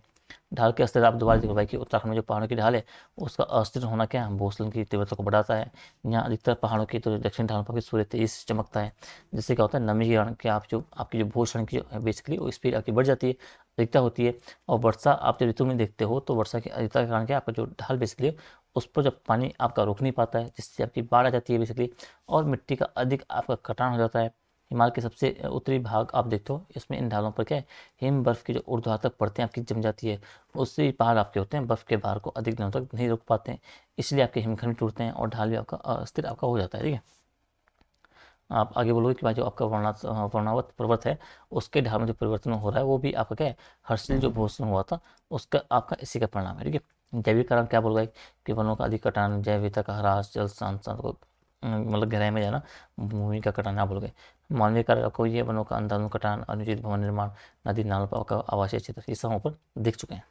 ढाल के अस्थिरता आप दोबारा देखो भाई कि उत्तराखंड में जो पहाड़ों की ढाल है उसका अस्थिर होना क्या है भूस्खलन की तीव्रता को बढ़ाता है। यहाँ अधिकतर पहाड़ों की तो दक्षिण ढालों पर भी सूर्य तेजी से चमकता है, जिससे क्या होता है नमी के कारण कि आप जो आपकी जो भूस्खलन की जो बेसिकली वो स्पीड आपकी बढ़ जाती है, अधिकता होती है। और वर्षा आप जब ऋतु में देखते हो तो वर्षा की अधिकता के कारण क्या आपका जो ढाल बेसिकली उस पर जब पानी आपका रुक नहीं पाता है जिससे आपकी बाढ़ आ जाती है बेसिकली, और मिट्टी का अधिक आपका कटान हो जाता है। हिमालय के सबसे उत्तरी भाग आप देखते हो इसमें इन ढालों पर क्या है हिम बर्फ की जो ऊर्ध्वाधर परतें आपकी जम जाती है, उससे पहाड़ आपके होते हैं बर्फ के भार को अधिक दिनों तक नहीं रोक पाते हैं, इसलिए आपके हिमखंड टूटते हैं और ढाल भी आपका अस्थिर आपका हो जाता है, ठीक है। आप आगे बोलोगे कि भाई जो आपका वर्णावत पर्वत है उसके ढाल में जो परिवर्तन हो रहा है वो भी आपका क्या है हर्षिल जो भूस्खलन हुआ था उसका आपका इसी का परिणाम है, ठीक है। जैविक कारण क्या बोल गए कि वनों का अधिक कटान, जैव विविधता का ह्रास, जल संसाधन को मतलब गहराई में जाना, भूमि का कटान ना बोल गए। मानवीय कारण आपको ये वनों का अंधाधुंध कटान, अनुचित भवन निर्माण, नदी नालों पर का आवासीय क्षेत्र ये सब ऊपर दिख चुके हैं।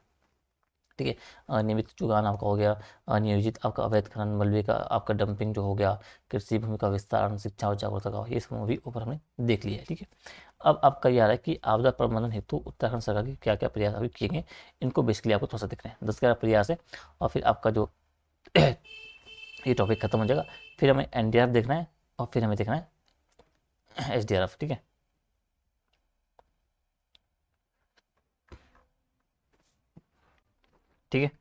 ठीक है। अनियमित चुगान आपका हो गया, अनियोजित आपका अवैध खनन, मलबे का आपका डंपिंग जो हो गया, कृषि भूमि का विस्तार, शिक्षा और जागरूकता का, ये सब भी ऊपर हमने देख लिया है। ठीक है। अब आपका ये आ रहा है कि आपदा प्रबंधन हेतु उत्तराखंड सरकार के क्या क्या प्रयास अभी किए गए, इनको बेसिकली आपको थोड़ा सा दिख रहे हैं, 10-11 प्रयास है। और फिर आपका जो ये टॉपिक खत्म हो जाएगा। फिर हमें एनडीआरएफ देखना है और फिर हमें देखना है एसडीआरएफ। ठीक है। ठीक है।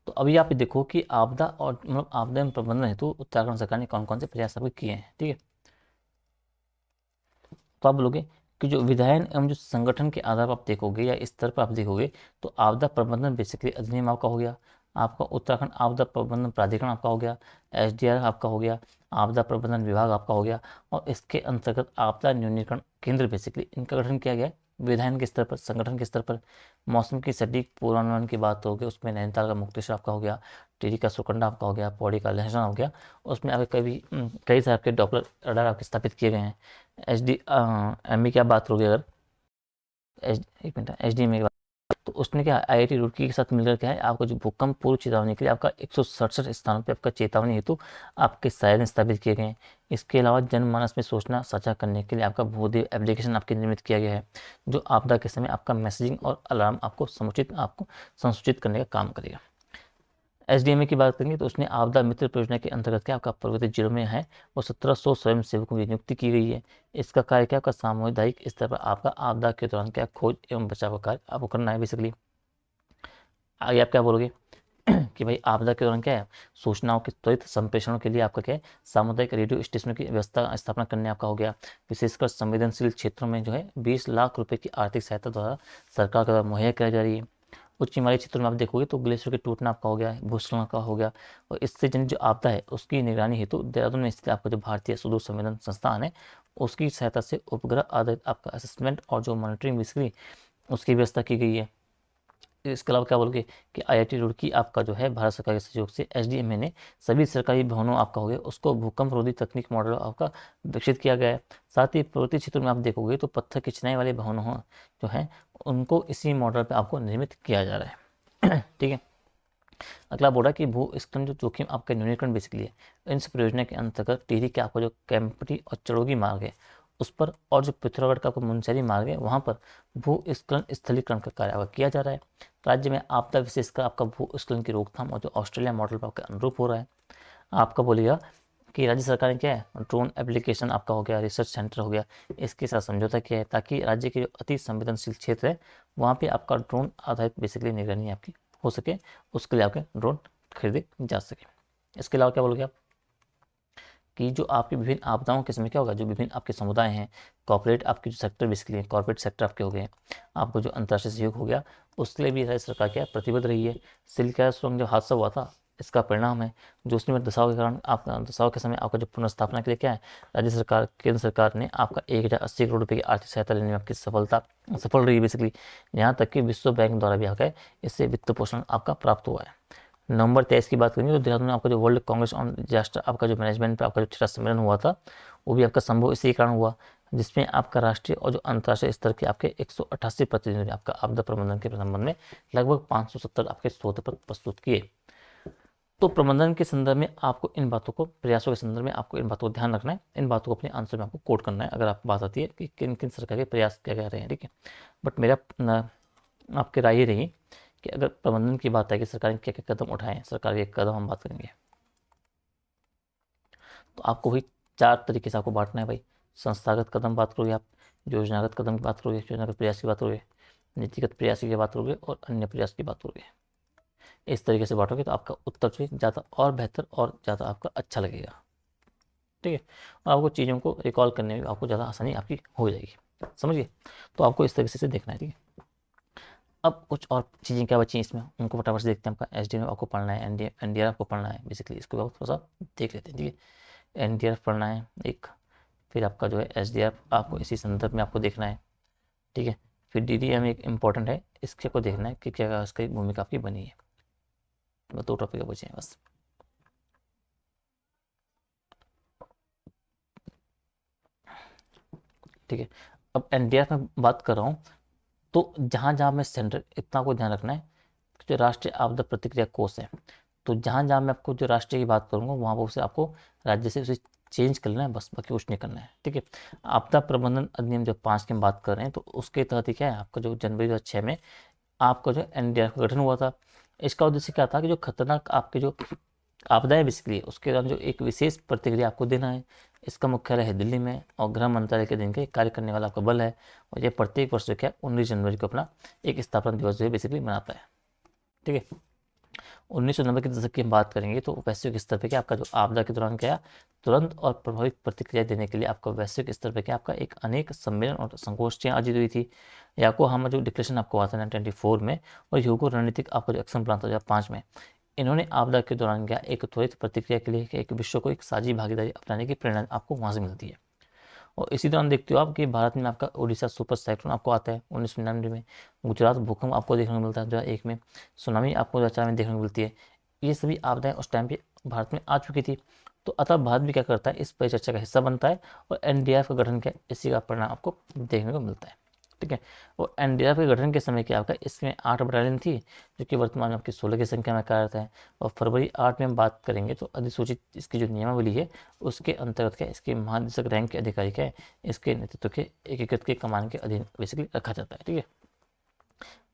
तो अभी आप देखो कि आपदा और मतलब आपदा एवं प्रबंधन हेतु उत्तराखंड सरकार ने कौन कौन से प्रयास आपके किए हैं। ठीक है। तो आप बोलोगे कि जो विधायन एवं जो संगठन के आधार पर आप देखोगे या स्तर पर आप देखोगे, तो आपदा प्रबंधन बेसिकली अधिनियम आपका हो गया, आपका उत्तराखंड आपदा प्रबंधन प्राधिकरण आपका हो गया, एसडीआरएफ आपका हो गया, आपदा प्रबंधन विभाग आपका हो गया, और इसके अंतर्गत आपदा न्यूनीकरण केंद्र बेसिकली इनका गठन किया गया है विधायन के स्तर पर, संगठन के स्तर पर। मौसम की सटीक पूर्वानुमान की बात होगी, उसमें नैनीताल का मुक्तेश्वर आपका हो गया, टिहरी का सुरकंडा आपका हो गया, पौड़ी का लहसुन हो गया। उसमें आपके कई सारे आपके डॉपलर रडार आपके स्थापित किए गए हैं। एच डी एम की आप बात करोगे अगर, एक मिनट, एच डी एम की बात, तो उसने क्या आईआईटी रुड़की के साथ मिलकर क्या है, आपका जो भूकंप पूर्व चेतावनी के लिए आपका 167 स्थानों पे आपका चेतावनी हेतु आपके सायरन स्थापित किए गए हैं। इसके अलावा जनमानस में सूचना साझा करने के लिए आपका भूदेव एप्लीकेशन आपके निर्मित किया गया है, जो आपदा के समय आपका मैसेजिंग और अलार्म आपको समुचित आपको संसूचित करने का काम करेगा। एसडीएमए की बात करेंगे तो उसने आपदा मित्र परियोजना के अंतर्गत क्या आपका पर्वतीय जिलों में है वो 1700 स्वयं सेवकों की नियुक्ति की गई है। इसका कार्य क्या आपका सामुदायिक स्तर पर आपका आपदा के दौरान क्या खोज एवं बचाव का कार्य आपको करना है बेसिकली। आगे आप क्या बोलोगे कि भाई आपदा के दौरान क्या है, सूचनाओं के त्वरित संप्रेषण के लिए आपका क्या है, सामुदायिक रेडियो स्टेशनों की व्यवस्था स्थापना करने आपका हो गया। विशेषकर संवेदनशील क्षेत्रों में जो है 20 लाख रुपए की आर्थिक सहायता द्वारा सरकार द्वारा मुहैया कराई जा रही है। उच्च हिमालयी क्षेत्रों में आप देखोगे तो ग्लेशियर के टूटना आपका हो गया, भूस्खलन का हो गया, और इससे जनित जो आपदा है उसकी निगरानी हेतु देहरादून में स्थित आपका जो भारतीय सुदूर संवेदन संस्थान है उसकी सहायता से उपग्रह आधारित आपका असेसमेंट और जो मॉनिटरिंग बेसिकली उसकी व्यवस्था की गई है। इसके अलावा क्या बोलोगे कि आईआईटी रुड़की आपका जो है भारत सरकार के सहयोग से एसडीएमए ने सभी सरकारी भवनों आपका हो गया उसको भूकंप रोधी तकनीक मॉडल आपका विकसित किया गया है। साथ ही पर्वतीय क्षेत्रों में आप देखोगे तो पत्थर की चिनाई वाले भवनों जो है उनको इसी मॉडल पर आपको निर्मित किया जा रहा है। ठीक है। अगला बोला कि भूस्खलन जो जोखिम आपका न्यूनीकरण बेसिकली है, इस परियोजना के अंतर्गत टिहरी के आपका जो कैंपटी और चड़ोगी मार्ग है उस पर, और जो पिथौरागढ़ का आपका मुनस्यारी मार्ग है वहाँ पर भूस्खलन स्थलीकरण का कार्य आपका किया जा रहा है। राज्य में आपदा विशेषकर आपका भूस्खलन की रोकथाम और जो ऑस्ट्रेलिया मॉडल पर आपका अनुरूप हो रहा है। आपका बोलिएगा कि राज्य सरकार ने क्या है, ड्रोन एप्लीकेशन आपका हो गया, रिसर्च सेंटर हो गया, इसके साथ समझौता किया है ताकि राज्य के जो अति संवेदनशील क्षेत्र है वहाँ पे आपका ड्रोन आधारित बेसिकली निगरानी आपकी हो सके, उसके लिए आपके ड्रोन खरीदे जा सके। इसके अलावा क्या बोलोगे आप कि जो आपकी विभिन्न आपदाओं के समय क्या होगा, जो विभिन्न आपके समुदाय हैं, कॉर्पोरेट आपके जो सेक्टर बेसिकली है, कॉर्पोरेट सेक्टर आपके हो गए, आपको जो अंतर्राष्ट्रीय सहयोग हो गया उसके लिए भी राज्य सरकार क्या है प्रतिबद्ध रही है। सिल्क सुरंग जो हादसा हुआ था इसका परिणाम है, जो उसमें दसाव के कारण आपका दसाव के समय आपका जो पुनर्स्थापना के लिए क्या है, राज्य सरकार केंद्र सरकार ने आपका 1080 करोड़ रुपये की आर्थिक सहायता लेने में आपकी सफल रही है बेसिकली। यहाँ तक कि विश्व बैंक द्वारा भी आपका इससे वित्त पोषण आपका प्राप्त हुआ है। नवंबर 23 की बात करेंगे तो देहरादून में आपका जो वर्ल्ड कांग्रेस ऑन डिजास्टर आपका जो मैनेजमेंट पे आपका जो छठा सम्मेलन हुआ था वो भी आपका संभव इसी कारण हुआ, जिसमें आपका राष्ट्रीय और जो अंतर्राष्ट्रीय स्तर के आपके 188 प्रतिनिधि आपका आपदा प्रबंधन के संबंध में लगभग 570 आपके शोध पत्र प्रस्तुत किए। तो प्रबंधन के संदर्भ में आपको इन बातों को, प्रयासों के संदर्भ में आपको इन बातों को ध्यान रखना है, इन बातों को अपने आंसर में आपको कोट करना है अगर आप बात आती है कि किन किन सरकार के प्रयास क्या कह रहे हैं। ठीक है। बट मेरा आपकी राय ये रही कि अगर प्रबंधन की बात है कि सरकार ने क्या क्या कदम उठाए हैं, सरकार के कदम हम बात करेंगे तो आपको वही 4 तरीके से आपको बांटना है भाई। संस्थागत कदम बात करोगे आप, योजनागत कदम की बात करोगे, योजनागत प्रयास की बात करोगे, नीतिगत प्रयास की बात करोगे और अन्य प्रयास की बात करोगे। इस तरीके से बांटोगे तो आपका उत्तर जो है ज़्यादा और बेहतर और ज़्यादा आपका अच्छा लगेगा। ठीक है। और आपको चीज़ों को रिकॉल करने में आपको ज़्यादा आसानी आपकी हो जाएगी, समझिए। तो आपको इस तरीके से देखना है। ठीक है। अब कुछ और चीज़ें क्या बची हैं इसमें उनको फटाफट से देखते हैं। आपका एस डी आपको पढ़ना है, एनडीआर आपको पढ़ना है बेसिकली, इसको आप थोड़ा सा देख लेते हैं। ठीक है। एनडीआर पढ़ना है एक, फिर आपका जो है एसडीआर आपको इसी संदर्भ में आपको देखना है। ठीक है। फिर डीडीएम एक इम्पॉर्टेंट है, इसके को देखना है कि क्या इसकी भूमिका आपकी बनी है। बस 2 टॉपिक बचे हैं बस। ठीक है। अब एनडीआर में बात कर रहा हूँ तो जहाँ जहाँ मैं सेंटर, इतना को ध्यान रखना है जो राष्ट्रीय आपदा प्रतिक्रिया कोष है, तो जहाँ जहाँ मैं आपको जो राष्ट्रीय की बात करूँगा वहाँ पर उसे आपको राज्य से उसे चेंज कर लेना है, बस बाकी कुछ नहीं करना है, ठीक है। आपदा प्रबंधन अधिनियम जो 5 की हम बात कर रहे हैं, तो उसके तहत ही क्या है, आपका जो जनवरी 2006 में आपका जो एनडीआरएफ का गठन हुआ था। इसका उद्देश्य क्या था कि जो खतरनाक आपके जो आपदाएं बेसिकली उसके दौरान जो एक विशेष प्रतिक्रिया आपको देना है। इसका मुख्यालय है दिल्ली में और गृह मंत्रालय के दिन के कार्य करने वाला आपका बल है, और ये प्रत्येक वर्ष क्या 19 जनवरी को अपना एक स्थापना दिवस जो है बेसिकली मनाता है, ठीक है। 1990 के दशक की हम बात करेंगे तो वैश्विक स्तर पर क्या आपका जो आपदा के दौरान क्या तुरंत और प्रभावित प्रतिक्रिया देने के लिए आपका वैश्विक स्तर पर क्या आपका एक अनेक सम्मेलन और संगोष्ठियाँ आयोजित हुई थी। याकोहामा जो डिक्लेरेशन आपको आता है 1924 में, और ह्यूगो रणनीतिक आपका जो एक्शन प्लान था 2005 में, इन्होंने आपदा के दौरान क्या एक त्वरित प्रतिक्रिया के लिए एक विश्व को एक साझी भागीदारी अपनाने की प्रेरणा आपको वहाँ से मिलती है। और इसी दौरान देखते हो आप कि भारत में आपका उड़ीसा सुपर साइक्लोन आपको आता है 1999 में, गुजरात भूकंप आपको देखने को मिलता है 2001 में, सुनामी आपको 2004 में देखने को मिलती है। ये सभी आपदाएं उस टाइम पे भारत में आ चुकी थी। तो अतः भारत भी क्या करता है, इस परिचर्चा का हिस्सा बनता है, और एनडीआरएफ का गठन क्या इसी का परिणाम आपको देखने को मिलता है, ठीक है। और एनडीआरएफ के गठन के समय क्या आपका इसमें 8 बटालियन थी, जो कि वर्तमान में आपकी 16 की संख्या में कार्यरत है। और फरवरी 8 में हम बात करेंगे तो अधिसूचित इसकी जो नियमावली है उसके अंतर्गत क्या इसके महानिदेशक रैंक के अधिकारी क्या है इसके नेतृत्व के एकीकृत के कमान के अधीन बेसिकली रखा जाता है, ठीक है।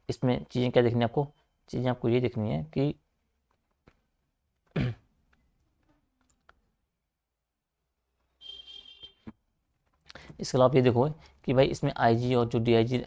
इसमें चीज़ें क्या देखनी है आपको, चीज़ें आपको ये देखनी है कि इसके अलावा ये देखो कि भाई इसमें आईजी और जो डीआईजी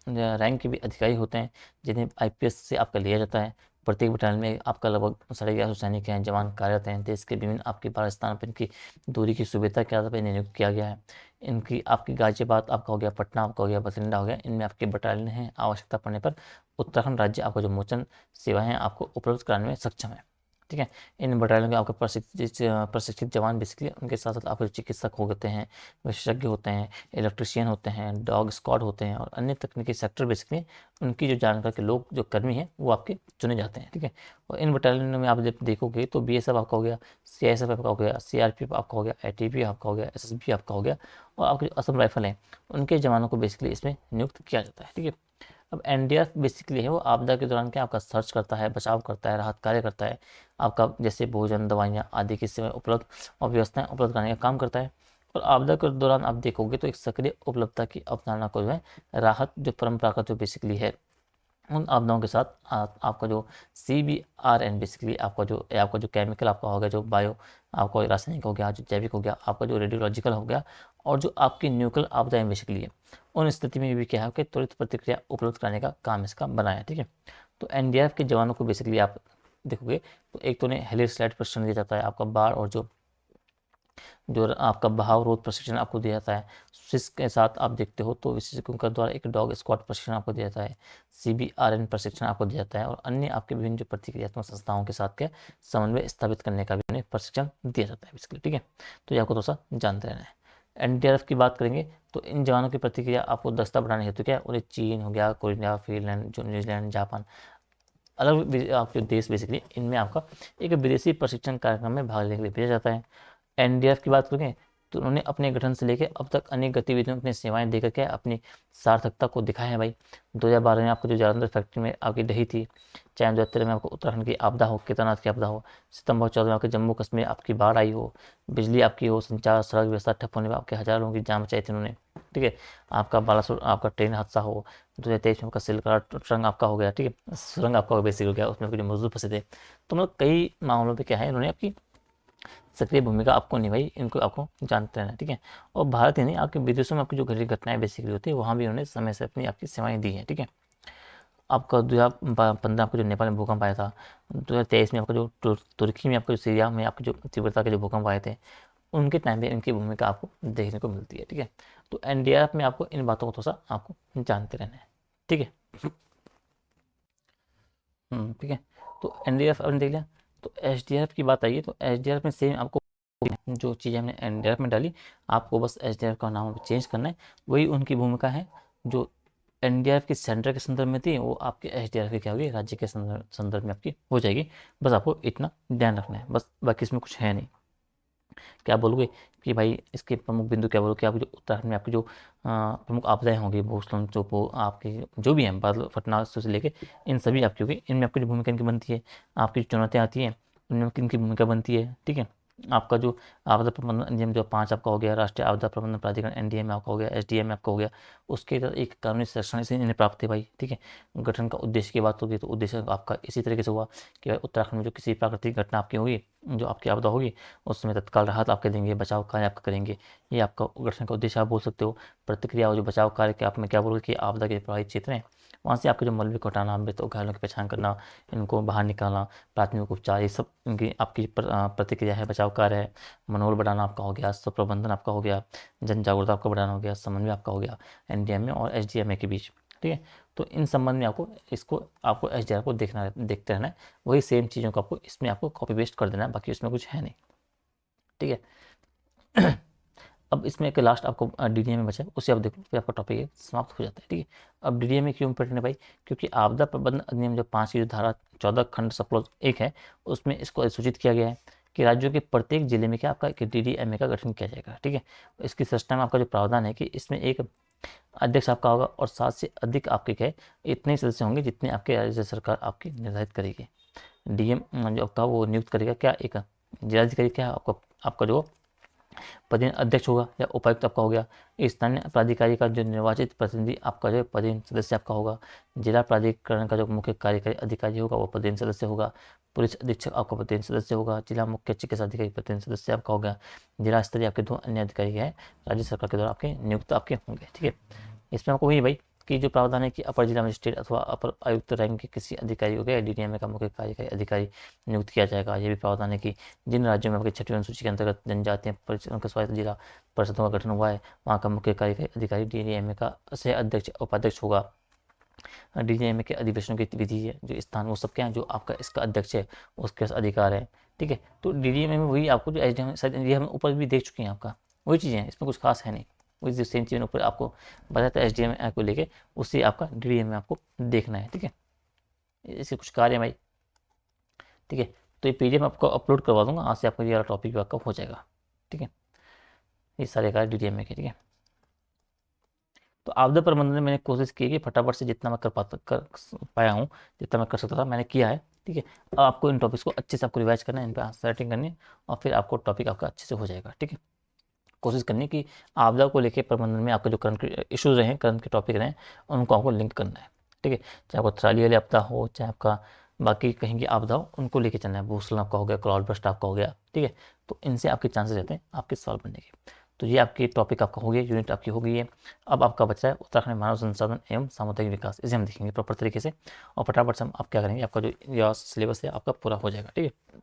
रैंक के भी अधिकारी होते हैं, जिन्हें आईपीएस से आपका लिया जाता है। प्रत्येक बटालियन में आपका लगभग 1150 सैनिक हैं, जवान कार्यरत हैं। देश के विभिन्न आपके 12 स्थानों पर इनकी दूरी की सुविधा के आधार पर नियुक्त किया गया है। इनकी आपकी गाजियाबाद आपका हो गया, पटना आपका हो गया, बठिंडा हो गया, इनमें आपके बटालियन हैं। आवश्यकता पड़ने पर उत्तराखंड राज्य आपका जो मोचन सेवाएं आपको उपलब्ध कराने में सक्षम है, ठीक है। इन बटालियन के आपके प्रशिक्षित जवान बेसिकली उनके साथ साथ आपके चिकित्सक होते हैं, विशेषज्ञ होते हैं, इलेक्ट्रिशियन होते हैं, डॉग स्क्वाड होते हैं, और अन्य तकनीकी सेक्टर बेसिकली उनकी जो जानकार के लोग जो कर्मी हैं वो आपके चुने जाते हैं, ठीक है। और इन बटालियनों में आप जब देखोगे तो बीएसएफ आपका हो गया, सीआईएसएफ आपका हो गया, सीआरपीएफ आपका हो गया, एटीपी आपका हो गया, एसएसबी आपका हो गया, और आपके जो असम राइफल हैं उनके जवानों को बेसिकली इसमें नियुक्त किया जाता है, ठीक है। अब एनडीआरएफ बेसिकली है वो आपदा के दौरान क्या आपका सर्च करता है, बचाव करता है, राहत कार्य करता है, आपका जैसे भोजन, दवाइयाँ आदि की सेवाएं उपलब्ध और व्यवस्थाएं उपलब्ध कराने का काम करता है। और आपदा के दौरान आप देखोगे तो एक सक्रिय उपलब्धता की अवधारणा को जो है राहत जो परंपरा का जो बेसिकली है उन आपदाओं के साथ आपका जो CBRN बेसिकली आपका जो केमिकल आपका हो गया, जो बायो आपका रासायनिक हो गया, जो जैविक हो गया, आपका जो रेडियोलॉजिकल हो गया, और जो आपकी न्यूक्लियर आपदाएं बेसिकली है, उन स्थिति में भी क्या है कि त्वरित प्रतिक्रिया उपलब्ध कराने का काम इसका बना है, ठीक है। तो एनडीआरएफ के जवानों को बेसिकली आप देखोगे तो एक तो उन्हें हेलिस्लाइड प्रशिक्षण दिया जाता है, आपका बाढ़ और जो आपका बहाव रोध प्रशिक्षण आपको दिया जाता है। स्विस के साथ आप देखते हो तो विशेषज्ञों के द्वारा एक डॉग स्क्वाड प्रशिक्षण आपको दिया जाता है, CBRN प्रशिक्षण आपको दिया जाता है, और अन्य आपके विभिन्न जो प्रतिक्रियात्मक संस्थाओं के साथ के समन्वय स्थापित करने का भी उन्हें प्रशिक्षण दिया जाता है बेसिकली, ठीक है। तो ये आपको थोड़ा सा जानते रहना है। एनडीआरएफ की बात करेंगे तो इन जवानों की प्रतिक्रिया आपको दस्ता बढ़ाने हेतु क्या उन्हें चीन हो गया, कोरिया, फिनलैंड, जो न्यूजीलैंड, जापान, अलग आपके देश बेसिकली इनमें आपका एक विदेशी प्रशिक्षण कार्यक्रम में भाग लेने के लिए भेजा जाता है। एनडीआरएफ की बात करें तो उन्होंने अपने गठन से लेकर अब तक अनेक गतिविधियों में अपनी सेवाएं देकर के अपनी सार्थकता को दिखाया है भाई। 2012 में आपको जो जालंधर फैक्ट्री में आपकी ढही थी, चाहे 2013 में आपको उत्तराखंड की आपदा हो, केदारनाथ की आपदा हो, सितंबर 14 में आपके जम्मू कश्मीर आपकी बाढ़ आई हो, बिजली आपकी हो, संचार सड़क व्यवस्था ठप होने में आपके हजारों लोगों की जान बचाई थी उन्होंने, ठीक है। आपका बालासोर आपका ट्रेन हादसा हो, 2023 में आपका सिल्क सुरंग आपका हो गया, ठीक है, सुरंग आपका बेसिक हो गया, उसमें आपके जो मजदूर फंसे थे। तो मतलब कई मामलों पर क्या है इन्होंने आपकी सक्रिय भूमिका आपको निभाई, इनको आपको जानते रहना है, ठीक है। और भारत ही नहीं आपके विदेशों में आपकी जो घटित घटनाएं बेसिकली होती है वहाँ भी उन्होंने समय से अपनी आपकी सेवाएं दी हैं, ठीक है। आपका 2015 आपको जो नेपाल में भूकंप आया था, 2023 में आपका जो तुर्की में आपका जो सीरिया में आपके जो तीव्रता के जो भूकंप आए थे, उनके टाइम पे इनकी भूमिका आपको देखने को मिलती है, ठीक है। तो एनडीआरएफ में आपको इन बातों को थोड़ा सा आपको जानते रहना है, ठीक है। ठीक है। तो एनडीआरएफ आपने देख लिया। तो एसडीआरएफ की बात आई है तो एसडीआरएफ में सेम आपको जो चीज़ हमने एनडीआरएफ में डाली आपको बस एसडीआरएफ का नाम चेंज करना है, वही उनकी भूमिका है। जो एनडीआरएफ की सेंटर के संदर्भ में थी वो आपके एसडीआरएफ की क्या होगी, राज्य के संदर्भ में आपकी हो जाएगी। बस आपको इतना ध्यान रखना है, बस बाकी इसमें कुछ है नहीं। क्या बोलोगे कि भाई इसके प्रमुख बिंदु क्या बोलोगे कि आप जो उत्तराखंड में आपकी जो प्रमुख आपदाएं होंगी, भूस्खलन जो आपके जो भी हैं, बादल फटना से लेके इन सभी आपकी होगी, इनमें आपकी जो भूमिका इनकी बनती है, आपकी जो चुनौतियाँ आती हैं उनमें किनकी भूमिका बनती है, ठीक है। आपका जो आपदा प्रबंधन अधिनियम जो 5 आपका हो गया, राष्ट्रीय आपदा प्रबंधन प्राधिकरण एनडीएम में आपका हो गया, एसडीएम में आपका हो गया, उसके तहत एक कानूनी संरक्षण से इन्हें प्राप्त है भाई, ठीक है। गठन का उद्देश्य की बात होगी तो उद्देश्य आपका इसी तरीके से हुआ कि भाई उत्तराखंड में जो किसी प्राकृतिक घटना आपकी होगी, जो आपकी आपदा होगी, उसमें तत्काल राहत आपके देंगे, बचाव कार्य आपका करेंगे, ये आपका गठन का उद्देश्य आप बोल सकते हो। प्रतिक्रिया और जो बचाव कार्य के आप में क्या बोलोगे कि आपदा के प्रभावित क्षेत्र हैं वहाँ से आपके जो मलबे को हटाना, मृत और घायलों की पहचान करना, इनको बाहर निकालना, प्राथमिक उपचार, ये सब इनकी आपकी प्रतिक्रिया है, बचाव कार्य है। मनोबल बढ़ाना आपका हो गया, सब प्रबंधन आपका हो गया, जन जागरूकता आपका बढ़ाना हो गया, समन्वय आपका हो गया एनडीएम में और एसडीएम के बीच, ठीक है। तो इन संबंध में आपको एसडीआर को देखते रहना है, वही सेम चीज़ों को आपको इसमें आपको कॉपी पेस्ट कर देना है, बाकी इसमें कुछ है नहीं, ठीक है। अब इसमें एक लास्ट आपको डीडीएम में बचा है, उसे आप देखो, फिर आपका टॉपिक समाप्त हो जाता है, ठीक है। अब डीडीएम में क्यों इम्पोर्टेंट है भाई, क्योंकि आपदा प्रबंधन अधिनियम जो 5 की जो धारा 14 खंड सब एक है, उसमें इसको सूचित किया गया है कि राज्यों के प्रत्येक जिले में क्या आपका एक डीडीएमए का गठन किया जाएगा, ठीक है। इसकी संरचना में आपका जो प्रावधान है कि इसमें एक अध्यक्ष आपका होगा और 7 से अधिक आपके क्या है, इतने सदस्य होंगे जितने आपके राज्य सरकार आपकी निर्धारित करेगी। डीएम जो आपका वो नियुक्त करेगा क्या, एक जिलाधिकारी क्या आपका आपका जो पदेन अध्यक्ष होगा या उपायुक्त आपका हो गया। स्थानीय प्राधिकारी का जो निर्वाचित प्रतिनिधि आपका जो पदेन सदस्य आपका होगा। जिला प्राधिकरण का जो मुख्य कार्यकारी अधिकारी होगा वो पदेन सदस्य होगा। पुलिस अधीक्षक आपका पदेन सदस्य होगा। जिला मुख्य चिकित्सा अधिकारी पदेन सदस्य आपका होगा। जिला स्तरीय आपके 2 अन्य अधिकारी हैं राज्य सरकार के द्वारा आपके नियुक्त आपके होंगे, ठीक है। इसमें आपको वही भाई कि जो प्रावधान है कि अपर जिला मजिस्ट्रेट अथवा अपर आयुक्त रैंक के किसी अधिकारी को क्या डीडीएमए का मुख्य कार्यकारी अधिकारी नियुक्त किया जाएगा। ये भी प्रावधान है कि जिन राज्यों में आपके 6वीं अनुसूची के अंतर्गत जनजातीय परिषद के स्वायत्त जिला परिषदों का गठन हुआ है वहाँ का मुख्य कार्यकारी अधिकारी डीडीएमए का से अध्यक्ष उपाध्यक्ष होगा। डीडीएमए के अधिवेशनों की विधि है जो स्थान वो सब क्या है जो आपका इसका अध्यक्ष है उसके अधिकार है, ठीक है। तो डीडीएमए में वही आपको जो एसडीएम शायद ये हम ऊपर भी देख चुके हैं, आपका वही चीज़ें हैं, इसमें कुछ खास है नहीं। वही जो सेम चीज़ ऊपर आपको बताया था एसडीएम को लेके, उससे आपका डीडीएम में आपको देखना है, ठीक है। इसके कुछ कार्य है भाई, ठीक है। तो ये पीडीएफ आपको अपलोड करवा दूंगा, आज से आपका ये वाला टॉपिक भी आपका हो जाएगा, ठीक है। ये सारे कार्य डीडीएम में के, ठीक है। तो आपदा प्रबंधन में मैंने कोशिश की कि फटाफट से जितना मैं कर पाया हूँ, जितना मैं कर सकता था मैंने किया है, ठीक है। अब आपको इन टॉपिक्स को अच्छे से आपको रिवाइज करना है, इन पर सेटिंग करनी है और फिर आपको टॉपिक आपका अच्छे से हो जाएगा, ठीक है। कोशिश करनी है कि आपदा को लेकर प्रबंधन में आपका जो करंट इश्यूज रहे, करंट के टॉपिक रहे, उनको आपको लिंक करना है, ठीक है। चाहे आपको थ्राली वाली आपदा हो, चाहे आपका बाकी कहीं की आपदा हो, उनको लेके चलना है। भूस्खलन आपका हो गया, क्लाउड बर्स्ट आपका हो गया, ठीक है। तो इनसे आपके चांसेस रहते हैं आपके सवाल बनने के। तो ये आपकी टॉपिक आपका हो गया, यूनिट आपकी हो गई है। अब आपका बचा है उत्तराखंड मानव संसाधन एवं सामुदायिक विकास, इसे हम देखेंगे प्रॉपर तरीके से और फटाफट से हम आप क्या करेंगे, आपका जो सिलेबस है आपका पूरा हो जाएगा, ठीक है।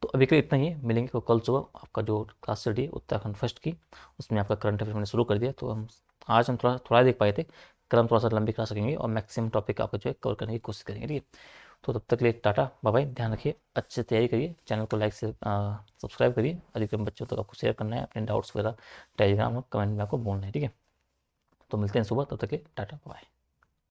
तो अभी के लिए इतना ही है, मिलेंगे तो कल सुबह आपका जो क्लास स्टडी है उत्तराखंड फर्स्ट की, उसमें आपका करंट अफेयर मैंने शुरू कर दिया। तो हम आज हम थोड़ा थोड़ा देख पाए थे, कल हम थोड़ा सा लंबी क्लास रखेंगे और मैक्सिमम टॉपिक आपका जो है कवर करने की कोशिश करेंगे, ठीक है। तो तब तक के लिए टाटा बाय बाय, ध्यान रखिए, अच्छे से तैयारी करिए, चैनल को लाइक से सब्सक्राइब करिए, अधिकतम बच्चों तक आपको शेयर करना है, अपने डाउट्स वगैरह टेलीग्राम और कमेंट में आपको बोलना है, ठीक है। तो मिलते हैं सुबह, तब तक के टाटा बाय।